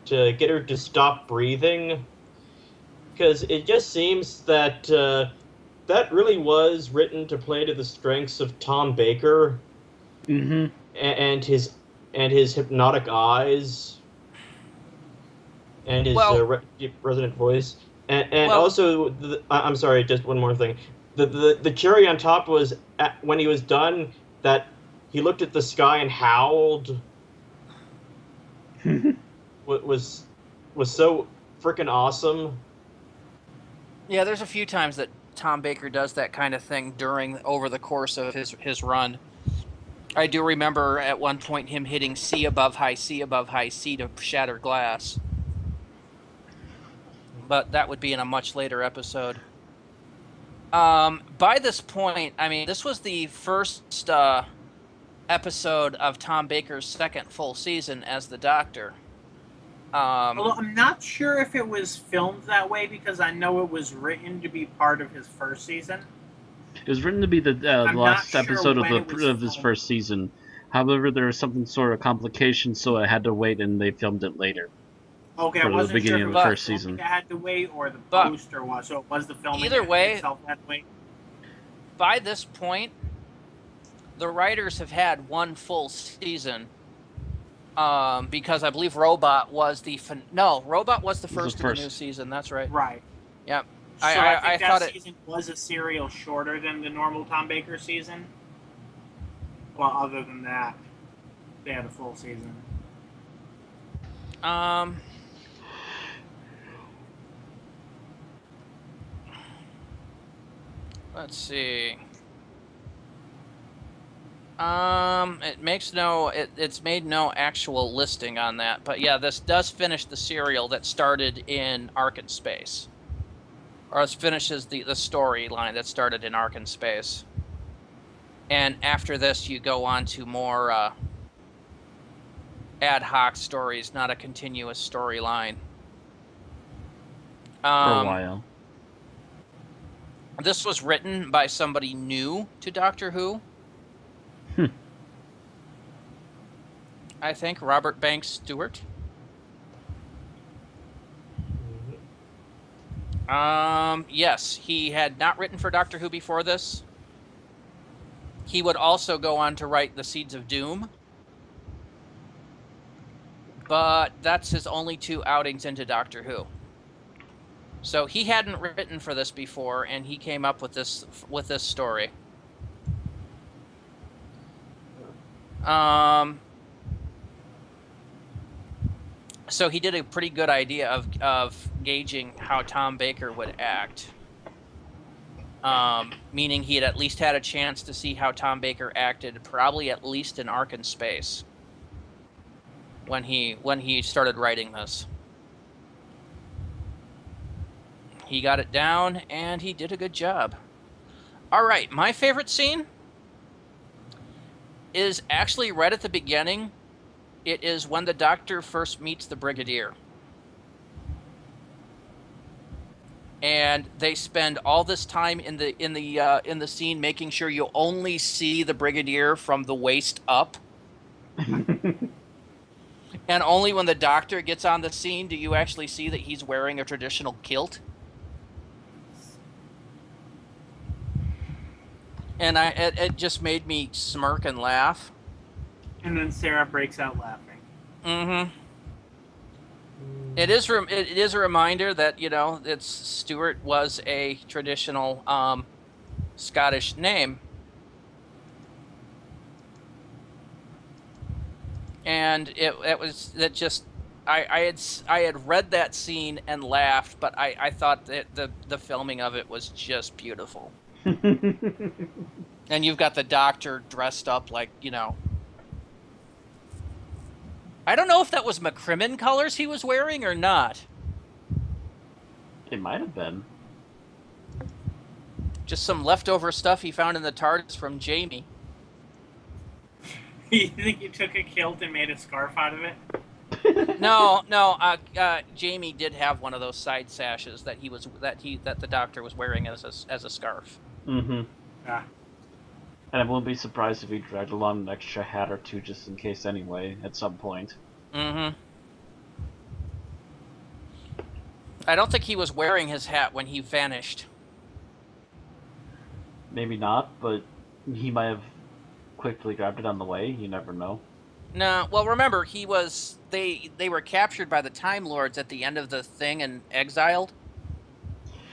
to get her to stop breathing. Because it just seems that that really was written to play to the strengths of Tom Baker. Mm-hmm. And his hypnotic eyes. And his resonant voice. And also, I'm sorry, just one more thing. The cherry on top was when he was done that he looked at the sky and howled. was so freaking awesome. Yeah, there's a few times that Tom Baker does that kind of thing over the course of his run. I do remember at one point him hitting C above high C to shatter glass. But that would be in a much later episode. By this point, I mean, this was the first episode of Tom Baker's second full season as the Doctor. Although I'm not sure if it was filmed that way because I know it was written to be part of his first season. It was written to be the last episode of his first season. However, there was some sort of complication, so I had to wait, and they filmed it later. Okay, for I wasn't the beginning sure of if the it first season. I had to wait or the poster was, so it was the filming Either way, itself had to wait. By this point, the writers have had one full season. Because I believe Robot was the first of the new season. That's right. Right. Yep. So I think that season was a serial shorter than the normal Tom Baker season. Well, other than that, they had a full season. Let's see. It's made no actual listing on that, but yeah, this does finish the serial that started in Ark in Space. Or it finishes the storyline that started in Ark in Space. And after this, you go on to more ad hoc stories, not a continuous storyline. For a while. This was written by somebody new to Doctor Who. I think Robert Banks Stewart. Yes, he had not written for Doctor Who before this. He would also go on to write The Seeds of Doom. But that's his only two outings into Doctor Who. So he hadn't written for this before, and he came up with this story. So he did a pretty good idea of gauging how Tom Baker would act. Meaning he had at least had a chance to see how Tom Baker acted, probably at least in Ark in Space, when he started writing this. He got it down, and he did a good job. All right, my favorite scene is actually right at the beginning. It is when the Doctor first meets the Brigadier. And they spend all this time in the scene making sure you only see the Brigadier from the waist up. And only when the Doctor gets on the scene do you actually see that he's wearing a traditional kilt. And it just made me smirk and laugh. And then Sarah breaks out laughing. Mm-hmm. It is a reminder that, Stuart was a traditional Scottish name. And I had read that scene and laughed, but I thought that the filming of it was just beautiful. And you've got the Doctor dressed up like, I don't know if that was McCrimmon colors he was wearing or not. It might have been. Just some leftover stuff he found in the TARDIS from Jamie. You think you took a kilt and made a scarf out of it? No. Jamie did have one of those side sashes that the Doctor was wearing as a scarf. Mm-hmm. Ah. And I wouldn't be surprised if he dragged along an extra hat or two just in case anyway, at some point. Mm-hmm. I don't think he was wearing his hat when he vanished. Maybe not, but he might have quickly grabbed it on the way. You never know. No, well, remember, they were captured by the Time Lords at the end of the thing and exiled.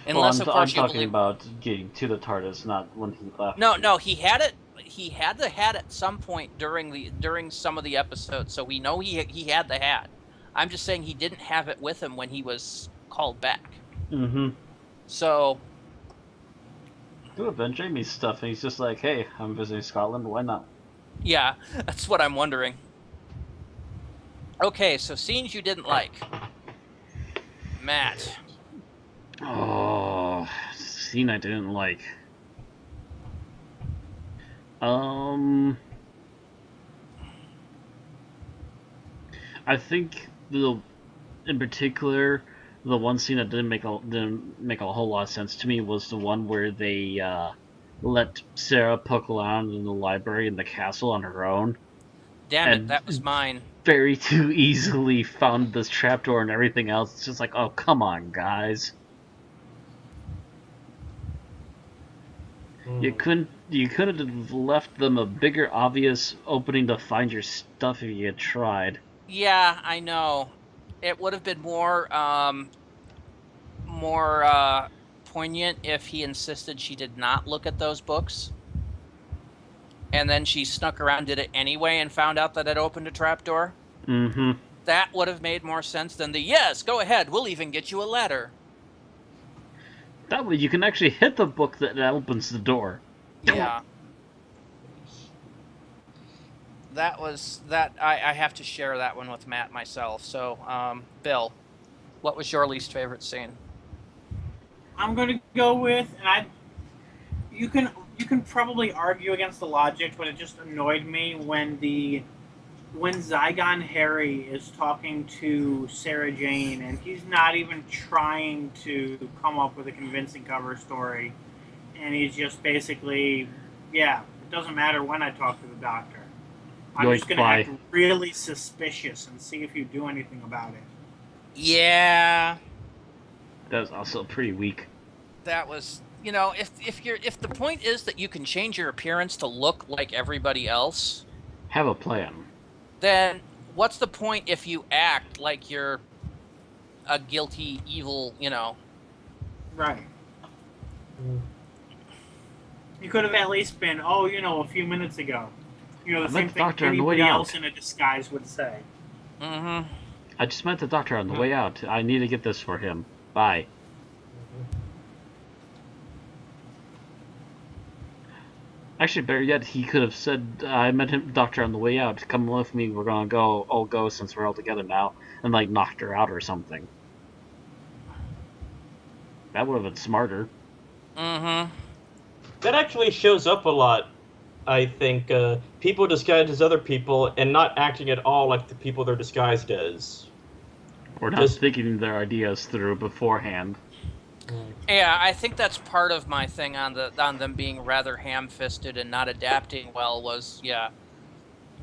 Unless, I'm talking about getting to the TARDIS, not when he left. No, he had it. He had the hat at some point during some of the episodes, so we know he had the hat. I'm just saying he didn't have it with him when he was called back. Mm-hmm. So. It would have been Jamie's stuff, and he's just like, hey, I'm visiting Scotland, why not? Yeah, that's what I'm wondering. Okay, so scenes you didn't like. Matt. Oh, scene I didn't like. I think in particular, the one scene that didn't make a whole lot of sense to me was the one where they let Sarah poke around in the library in the castle on her own. Damn it, that was mine. Very too easily found this trapdoor and everything else. It's just like, oh, come on, guys. You could have left them a bigger obvious opening to find your stuff if you had tried. Yeah, I know. It would have been more poignant if he insisted she did not look at those books. And then she snuck around, did it anyway, and found out that it opened a trapdoor. Mm-hmm. That would have made more sense than yes, go ahead, we'll even get you a ladder. That way you can actually hit the book that opens the door. Yeah. I have to share that one with Matt myself. So, Bill, what was your least favorite scene? I'm gonna go with, you can probably argue against the logic, but it just annoyed me when Zygon Harry is talking to Sarah Jane, and he's not even trying to come up with a convincing cover story, and he's just basically, yeah, it doesn't matter when I talk to the Doctor. I'm just going to act really suspicious and see if you do anything about it. Yeah. That was also pretty weak. That was, if the point is that you can change your appearance to look like everybody else, have a plan. Then what's the point if you act like you're a guilty, evil, Right. You could have at least been, a few minutes ago. The same thing anybody else in a disguise would say. Mm-hmm. I just met the Doctor on the way out. I need to get this for him. Bye. Actually, better yet, he could have said, I met him, Doctor, on the way out. Come with me, we're gonna go since we're all together now. And, knocked her out or something. That would have been smarter. Mm-hmm. That actually shows up a lot, I think. People disguised as other people and not acting at all like the people they're disguised as. Or not thinking their ideas through beforehand. Yeah, I think that's part of my thing on them being rather ham-fisted and not adapting well was,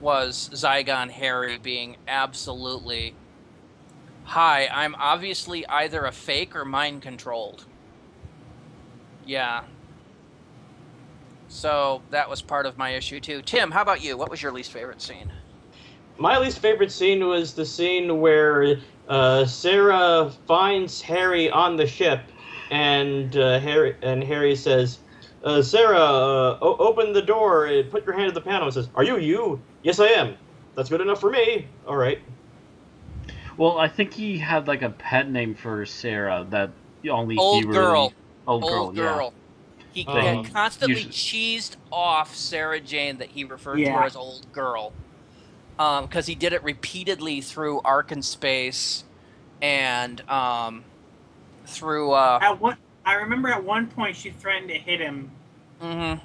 was Zygon Harry being absolutely, hi, I'm obviously either a fake or mind controlled. Yeah. So that was part of my issue too. Tim, how about you? What was your least favorite scene? My least favorite scene was the scene where Sarah finds Harry on the ship, and Harry says, "Sarah, open the door. Put your hand to the panel." And says, "Are you you?" "Yes, I am." "That's good enough for me." "All right." Well, I think he had like a pet name for Sarah that only Old he girl. really. Old girl. He Oh. constantly Usually- cheesed off Sarah Jane that he referred to Yeah. her as old girl. Because he did it repeatedly through Ark in Space and through. I remember at one point she threatened to hit him. Mhm.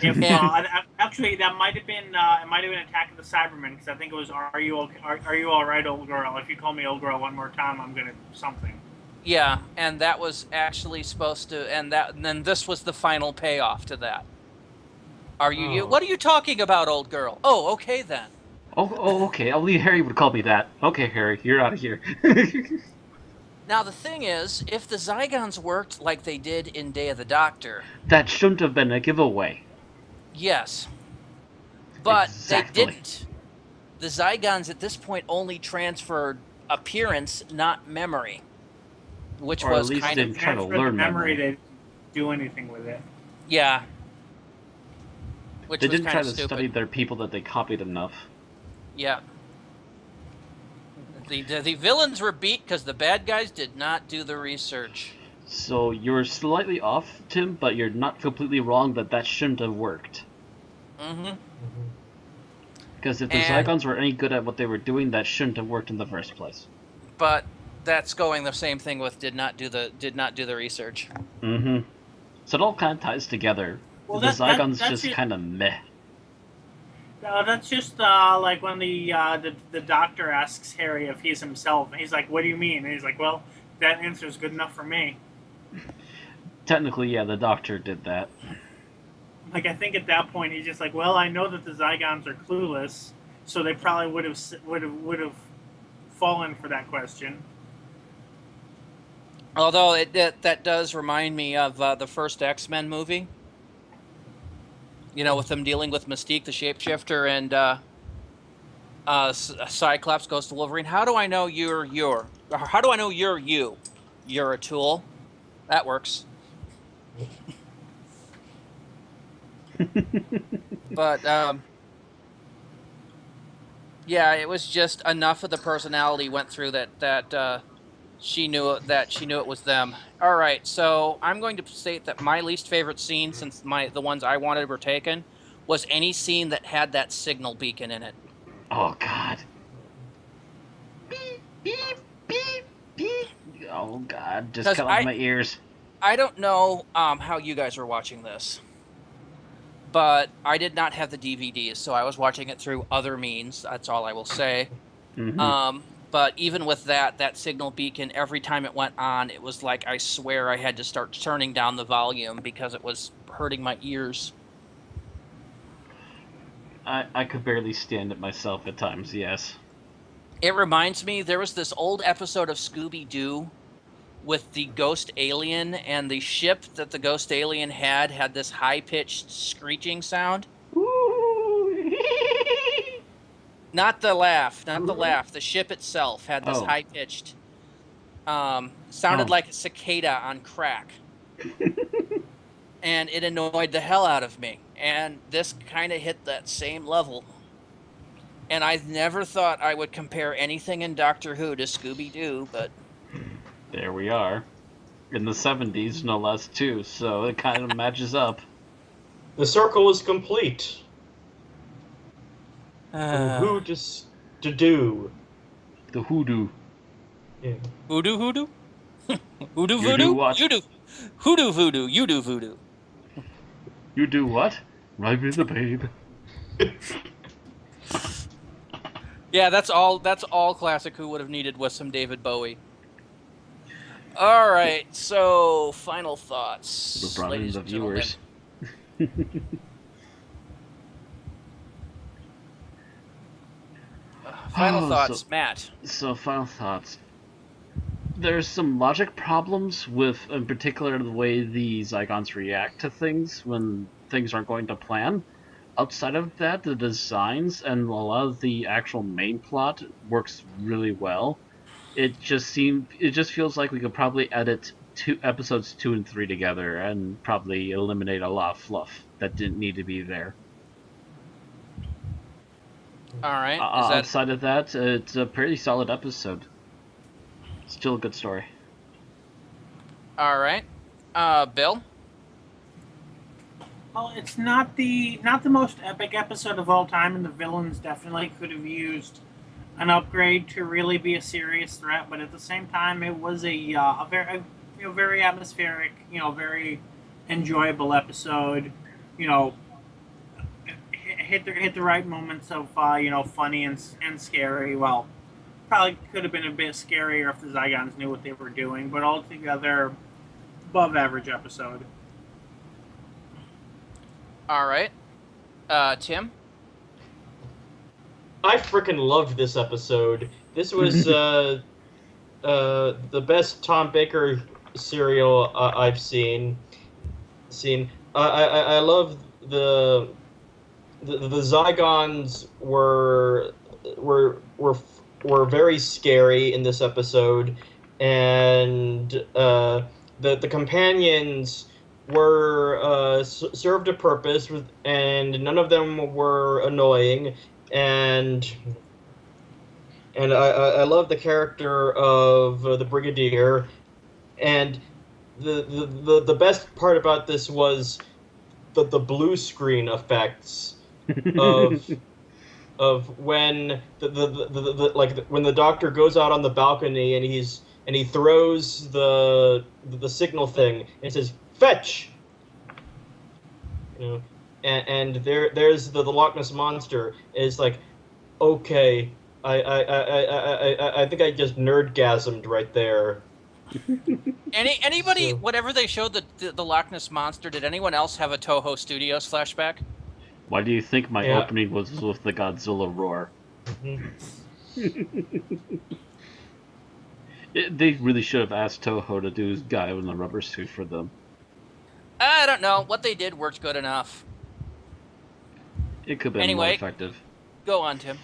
If And- actually that might have been Attack of the Cybermen, because I think it was are you all right, old girl? If you call me old girl one more time, I'm gonna something. Yeah, and that was actually supposed to, and then this was the final payoff to that. Are you you? Oh. What are you talking about, old girl? Oh, okay then. Okay. Only Harry would call me that. Okay, Harry, you're out of here. Now the thing is, if the Zygons worked like they did in Day of the Doctor, That shouldn't have been a giveaway. yes, but Exactly. they didn't. The Zygons at this point only transferred appearance, not memory, which Or at was least kind they of didn't try to Transfer the learn memory memory. to do anything with it. yeah. Which They was didn't kind try of to stupid. study their people that they copied enough. Yeah. The villains were beat because the bad guys did not do the research. So you're slightly off, Tim, but you're not completely wrong that shouldn't have worked. Mm-hmm. Because if the And- Zygons were any good at what they were doing, that shouldn't have worked in the first place. But that's going the same thing with did not do the research. Mm-hmm. So it all kind of ties together. Well, the Zygons that's just it. kind of meh. That's just like when the doctor asks Harry if he's himself, and he's like, "What do you mean?" And he's like, "Well, that answer is good enough for me." Technically, yeah, the Doctor did that. Like, I think at that point he's just like, "Well, I know that the Zygons are clueless, so they probably would have fallen for that question." Although that does remind me of the first X-Men movie. You know, with them dealing with Mystique, the shapeshifter, and Cyclops goes to Wolverine. How do I know you're How do I know you're you? You're a tool. That works. But yeah, it was just enough of the personality went through that she knew it was them. All right, so I'm going to state that my least favorite scene, since the ones I wanted were taken, was any scene that had that signal beacon in it. Oh, God. Beep, beep, beep, beep. Oh, God. Just 'Cause cut off my ears. I don't know how you guys were watching this, but I did not have the DVDs, so I was watching it through other means. That's all I will say. Mm-hmm. But even with that signal beacon, every time it went on, it was like I swear I had to start turning down the volume because it was hurting my ears. I could barely stand it myself at times, yes. It reminds me, there was this old episode of Scooby-Doo with the ghost alien, and the ship that the ghost alien had this high-pitched screeching sound. Not the laugh, not the laugh. The ship itself had this Oh. high-pitched, sounded Oh. like a cicada on crack. And it annoyed the hell out of me. And this kind of hit that same level. And I never thought I would compare anything in Doctor Who to Scooby-Doo, but There we are. In the 70s, no less, too, so it kind of matches up. The circle is complete. uh, Who just to do? The hoodoo. Yeah. Voodoo voodoo? Voodoo You voodoo? do what? You do. Hoodoo voodoo, you do voodoo. You do what? Right with the babe. Yeah, that's all Classic Who would have needed was some David Bowie. Alright, so final thoughts. We brought in ladies the and gentlemen. viewers. Final Oh, thoughts, Matt. So final thoughts. There's some logic problems with, in particular, the way the Zygons react to things when things aren't going to plan. Outside of that, the designs and a lot of the actual main plot works really well. It just feels like we could probably edit episodes 2 and 3 together and probably eliminate a lot of fluff that didn't need to be there. All right. Is that Outside of that, it's a pretty solid episode. Still a good story. all right? Bill. Well, it's not the most epic episode of all time, and the villains definitely could have used an upgrade to really be a serious threat. But at the same time, it was a very very atmospheric, very enjoyable episode. Hit the right moments of funny and scary. Well, probably could have been a bit scarier if the Zygons knew what they were doing, but altogether, above average episode. All right. Tim. I freaking loved this episode. This was the best Tom Baker serial I've seen. I love the Zygons were very scary in this episode, and the companions were served a purpose, and none of them were annoying, and I love the character of the Brigadier, and the best part about this was the blue screen effects of when when the Doctor goes out on the balcony and he throws the signal thing and it says fetch, and there's the Loch Ness monster. It's like, okay, I think I just nerdgasmed right there. Anybody, whatever they showed the Loch Ness monster, did anyone else have a Toho Studios flashback? Why do you think my opening was with the Godzilla roar? They really should have asked Toho to do Guy in the rubber suit for them. I don't know. What they did worked good enough. It could have been more effective. Go on, Tim.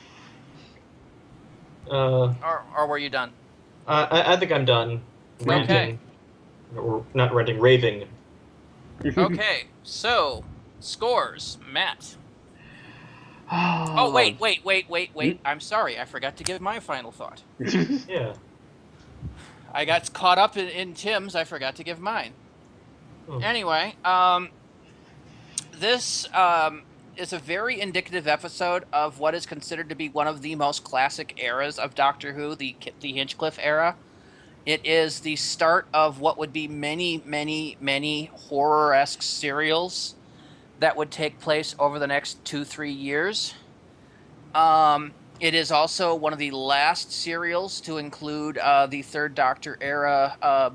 Or were you done? I think I'm done. Ranting. Okay. Or not ranting, raving. Okay, so scores, Matt. Oh, wait. I'm sorry. I forgot to give my final thought. Yeah. I got caught up in Tim's. I forgot to give mine. Oh. Anyway, this is a very indicative episode of what is considered to be one of the most classic eras of Doctor Who, the Hinchcliffe era. It is the start of what would be many, many, many horror-esque serials that would take place over the next 2-3 years. It is also one of the last serials to include the Third Doctor era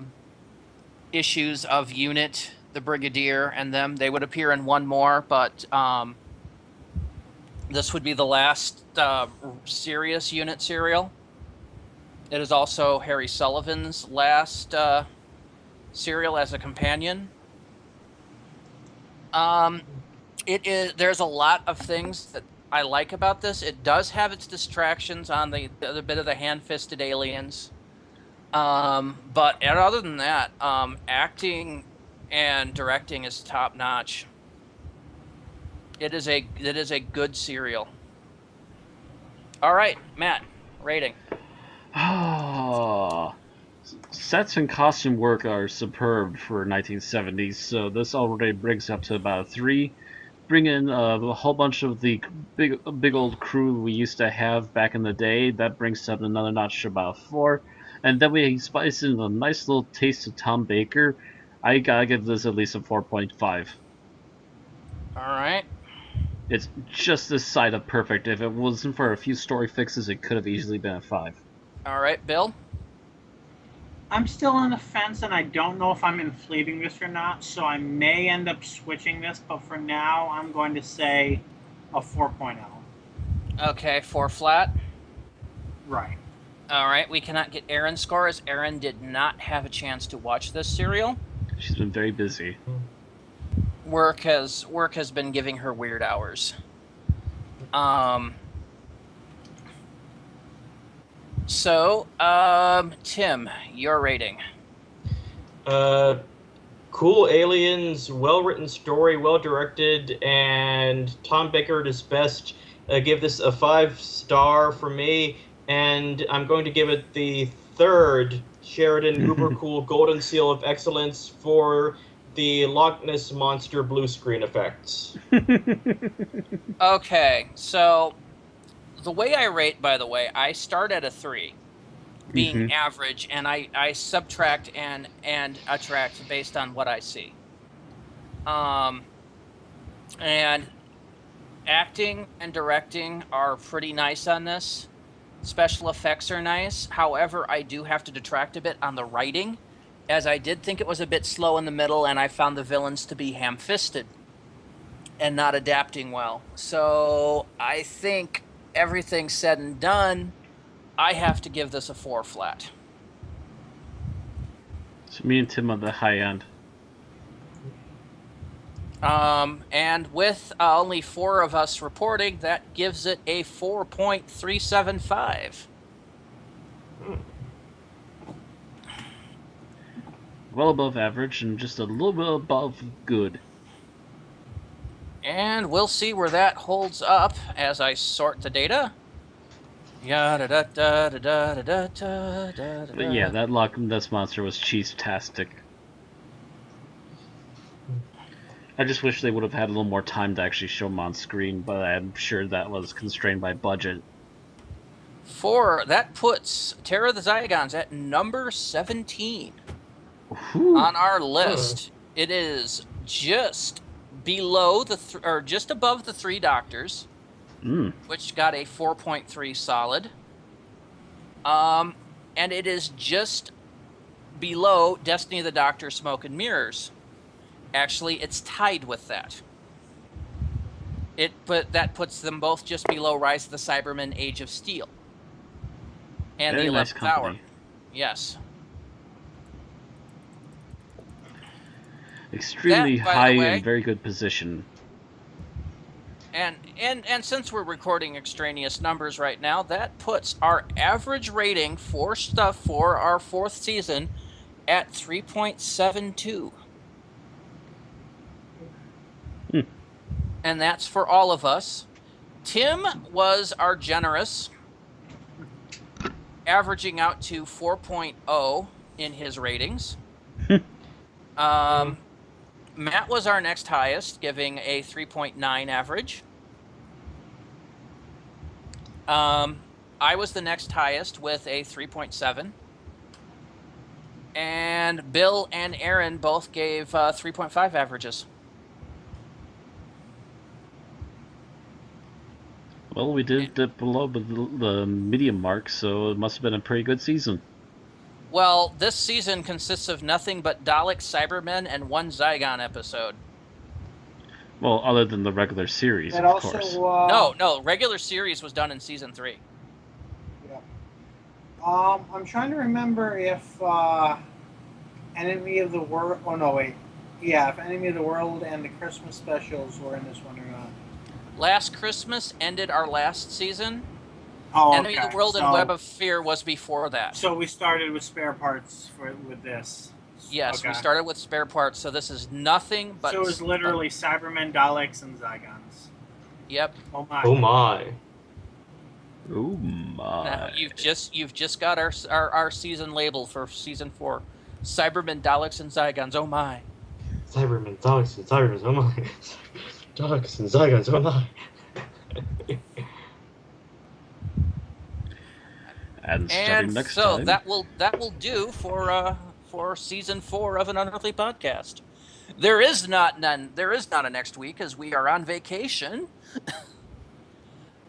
issues of Unit, the Brigadier, and them. They would appear in one more, but this would be the last serious Unit serial. It is also Harry Sullivan's last serial as a companion. There's a lot of things that I like about this. It does have its distractions on the other bit of the hand-fisted aliens. But other than that, acting and directing is top-notch. It is a good serial. All right, Matt, rating. Sets and costume work are superb for 1970s, so this already brings up to about a 3. Bring in a whole bunch of the big old crew we used to have back in the day. That brings up another notch to about 4. And then we spice in a nice little taste of Tom Baker. I gotta give this at least a 4.5. All right. It's just this side of perfect. If it wasn't for a few story fixes, it could have easily been a 5. All right, Bill? I'm still on the fence, and I don't know if I'm inflating this or not, so I may end up switching this, but for now, I'm going to say a 4.0. Okay, 4 flat. Right. All right, we cannot get Erin's score as Erin did not have a chance to watch this serial. She's been very busy. Work has been giving her weird hours. So, Tim, your rating. Cool aliens, well-written story, well-directed, and Tom Baker at his best. Give this a 5-star for me, and I'm going to give it the 3rd Sheridan Uber Cool Golden Seal of Excellence for the Loch Ness Monster blue screen effects. Okay, so the way I rate, by the way, I start at a 3, being average, and I subtract and attract based on what I see. And acting and directing are pretty nice on this. Special effects are nice. However, I do have to detract a bit on the writing, as I did think it was a bit slow in the middle, and I found the villains to be ham-fisted and not adapting well. So I think everything said and done, I have to give this a 4 flat. So me and Tim on the high end. And with only 4 of us reporting, that gives it a 4.375. Well above average and just a little bit above good. And we'll see where that holds up as I sort the data. But yeah, that Loch Ness Monster was cheese-tastic. I just wish they would have had a little more time to actually show them on screen, but I'm sure that was constrained by budget. That puts Terror of the Zygons at number 17 Whew. on our list. It is just below just above the 3 Doctors, which got a 4.3 solid. And it is just below Destiny of the Doctor, Smoke and Mirrors. Actually, it's tied with that. But that puts them both just below Rise of the Cybermen, Age of Steel. And Very the 11th nice Hour. company. Yes. Extremely That, by the high way- and very good position. And since we're recording extraneous numbers right now, that puts our average rating for stuff for our 4th season at 3.72. And that's for all of us. Tim was our generous, averaging out to 4.0 in his ratings. Matt was our next highest, giving a 3.9 average. I was the next highest with a 3.7. And Bill and Aaron both gave 3.5 averages. Well, we did dip below the medium mark, so it must have been a pretty good season. Well, this season consists of nothing but Dalek, Cybermen, and 1 Zygon episode. Well, other than the regular series, That of also, course. No, regular series was done in season 3. Yeah. I'm trying to remember if Enemy of the World. Oh no, wait. Yeah, if Enemy of the World and the Christmas specials were in this one or not. Last Christmas ended our last season. Oh, okay. Enemy of the World and Web of Fear was before that. So we started with spare parts with this. Yes, Okay. we started with spare parts, so this is nothing but... So it was literally Cybermen, Daleks, and Zygons. Yep. Oh my. Oh my. Oh my. Now, you've just got our season label for season 4. Cybermen, Daleks, and Zygons. Oh my. Cybermen, Daleks, and Zygons, oh my. Daleks and Zygons, oh my. And starting And next so time. that will do for season 4 of an Unearthly Podcast. There is not a next week as we are on vacation.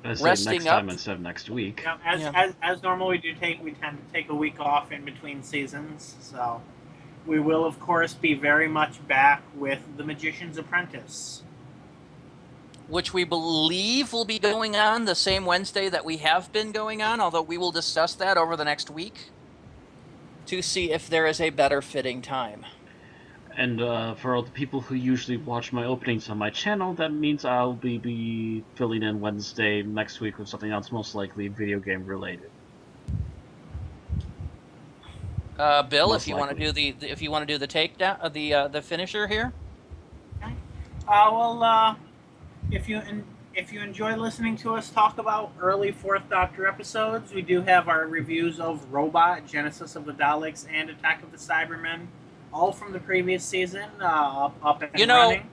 I say resting next time up. instead of next week. Yeah, as normal, we tend to take a week off in between seasons. So we will, of course, be very much back with The Magician's Apprentice. which we believe will be going on the same Wednesday that we have been going on, although we will discuss that over the next week to see if there is a better fitting time. And for all the people who usually watch my openings on my channel, that means I'll be filling in Wednesday next week with something else, most likely video game related. Bill, Most if you want to likely. do if you want to do the takedown of the finisher here. Well, if you enjoy listening to us talk about early Fourth Doctor episodes, we do have our reviews of Robot, Genesis of the Daleks, and Attack of the Cybermen, all from the previous season, up and running.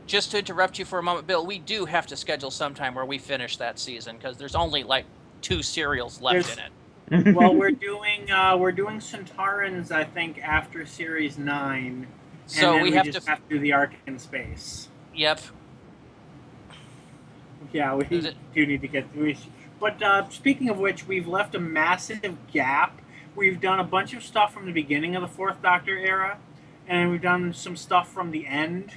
Just to interrupt you for a moment, Bill, we do have to schedule some time where we finish that season because there's only like 2 serials left in it. Well, we're doing Centaurans, I think, after Series 9, So and then we we have just to. have to do the Ark in Space. Yep. Yeah, we Is it- do need to get through. But speaking of which, we've left a massive gap. We've done a bunch of stuff from the beginning of the Fourth Doctor era, and we've done some stuff from the end.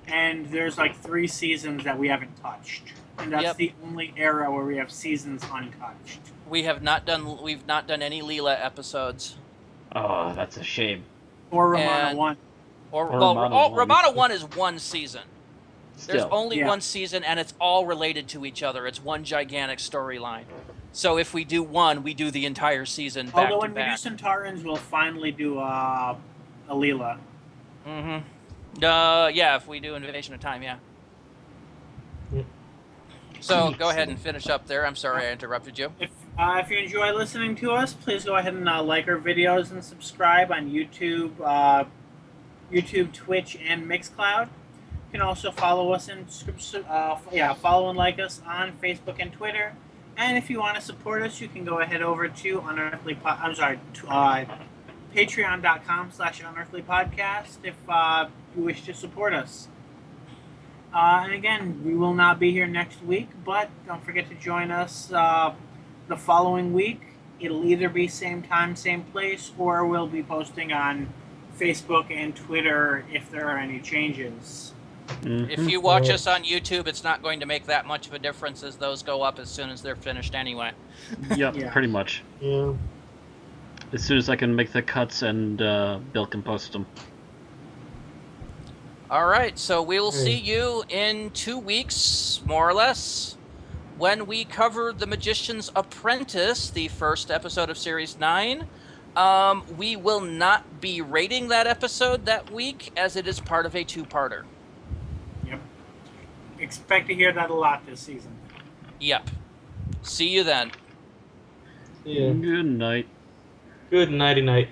And there's like 3 seasons that we haven't touched, and that's Yep. the only era where we have seasons untouched. We've not done any Leela episodes. Oh, that's a shame. Or Romana And- 1. Or Romana 1. Romana 1 is 1 season. There's Still. only Yeah. 1 season, and it's all related to each other. It's one gigantic storyline. So if we do one, we do the entire season back Although to when we do back. Centaurans, we'll finally do Alila. Mm-hmm. Yeah, if we do Invasion of Time, yeah. Yeah. So go ahead and finish up there. I'm sorry I interrupted you. If you enjoy listening to us, please go ahead and like our videos and subscribe on YouTube, Twitch, and Mixcloud. You can also follow us follow and like us on Facebook and Twitter. And if you want to support us, you can go ahead over to patreon.com/unearthlypodcast if you wish to support us. And again, we will not be here next week, but don't forget to join us the following week. It'll either be same time, same place, or we'll be posting on Facebook and Twitter if there are any changes. If you watch us on YouTube, it's not going to make that much of a difference as those go up as soon as they're finished anyway. Yep, Yeah. pretty much. Yeah. As soon as I can make the cuts and Bill can post them. All right, so we'll see you in 2 weeks, more or less, when we cover The Magician's Apprentice, the first episode of Series 9. We will not be rating that episode that week, as it is part of a 2-parter. Yep. Expect to hear that a lot this season. Yep. See you then. Yeah. Good night. Good nighty night.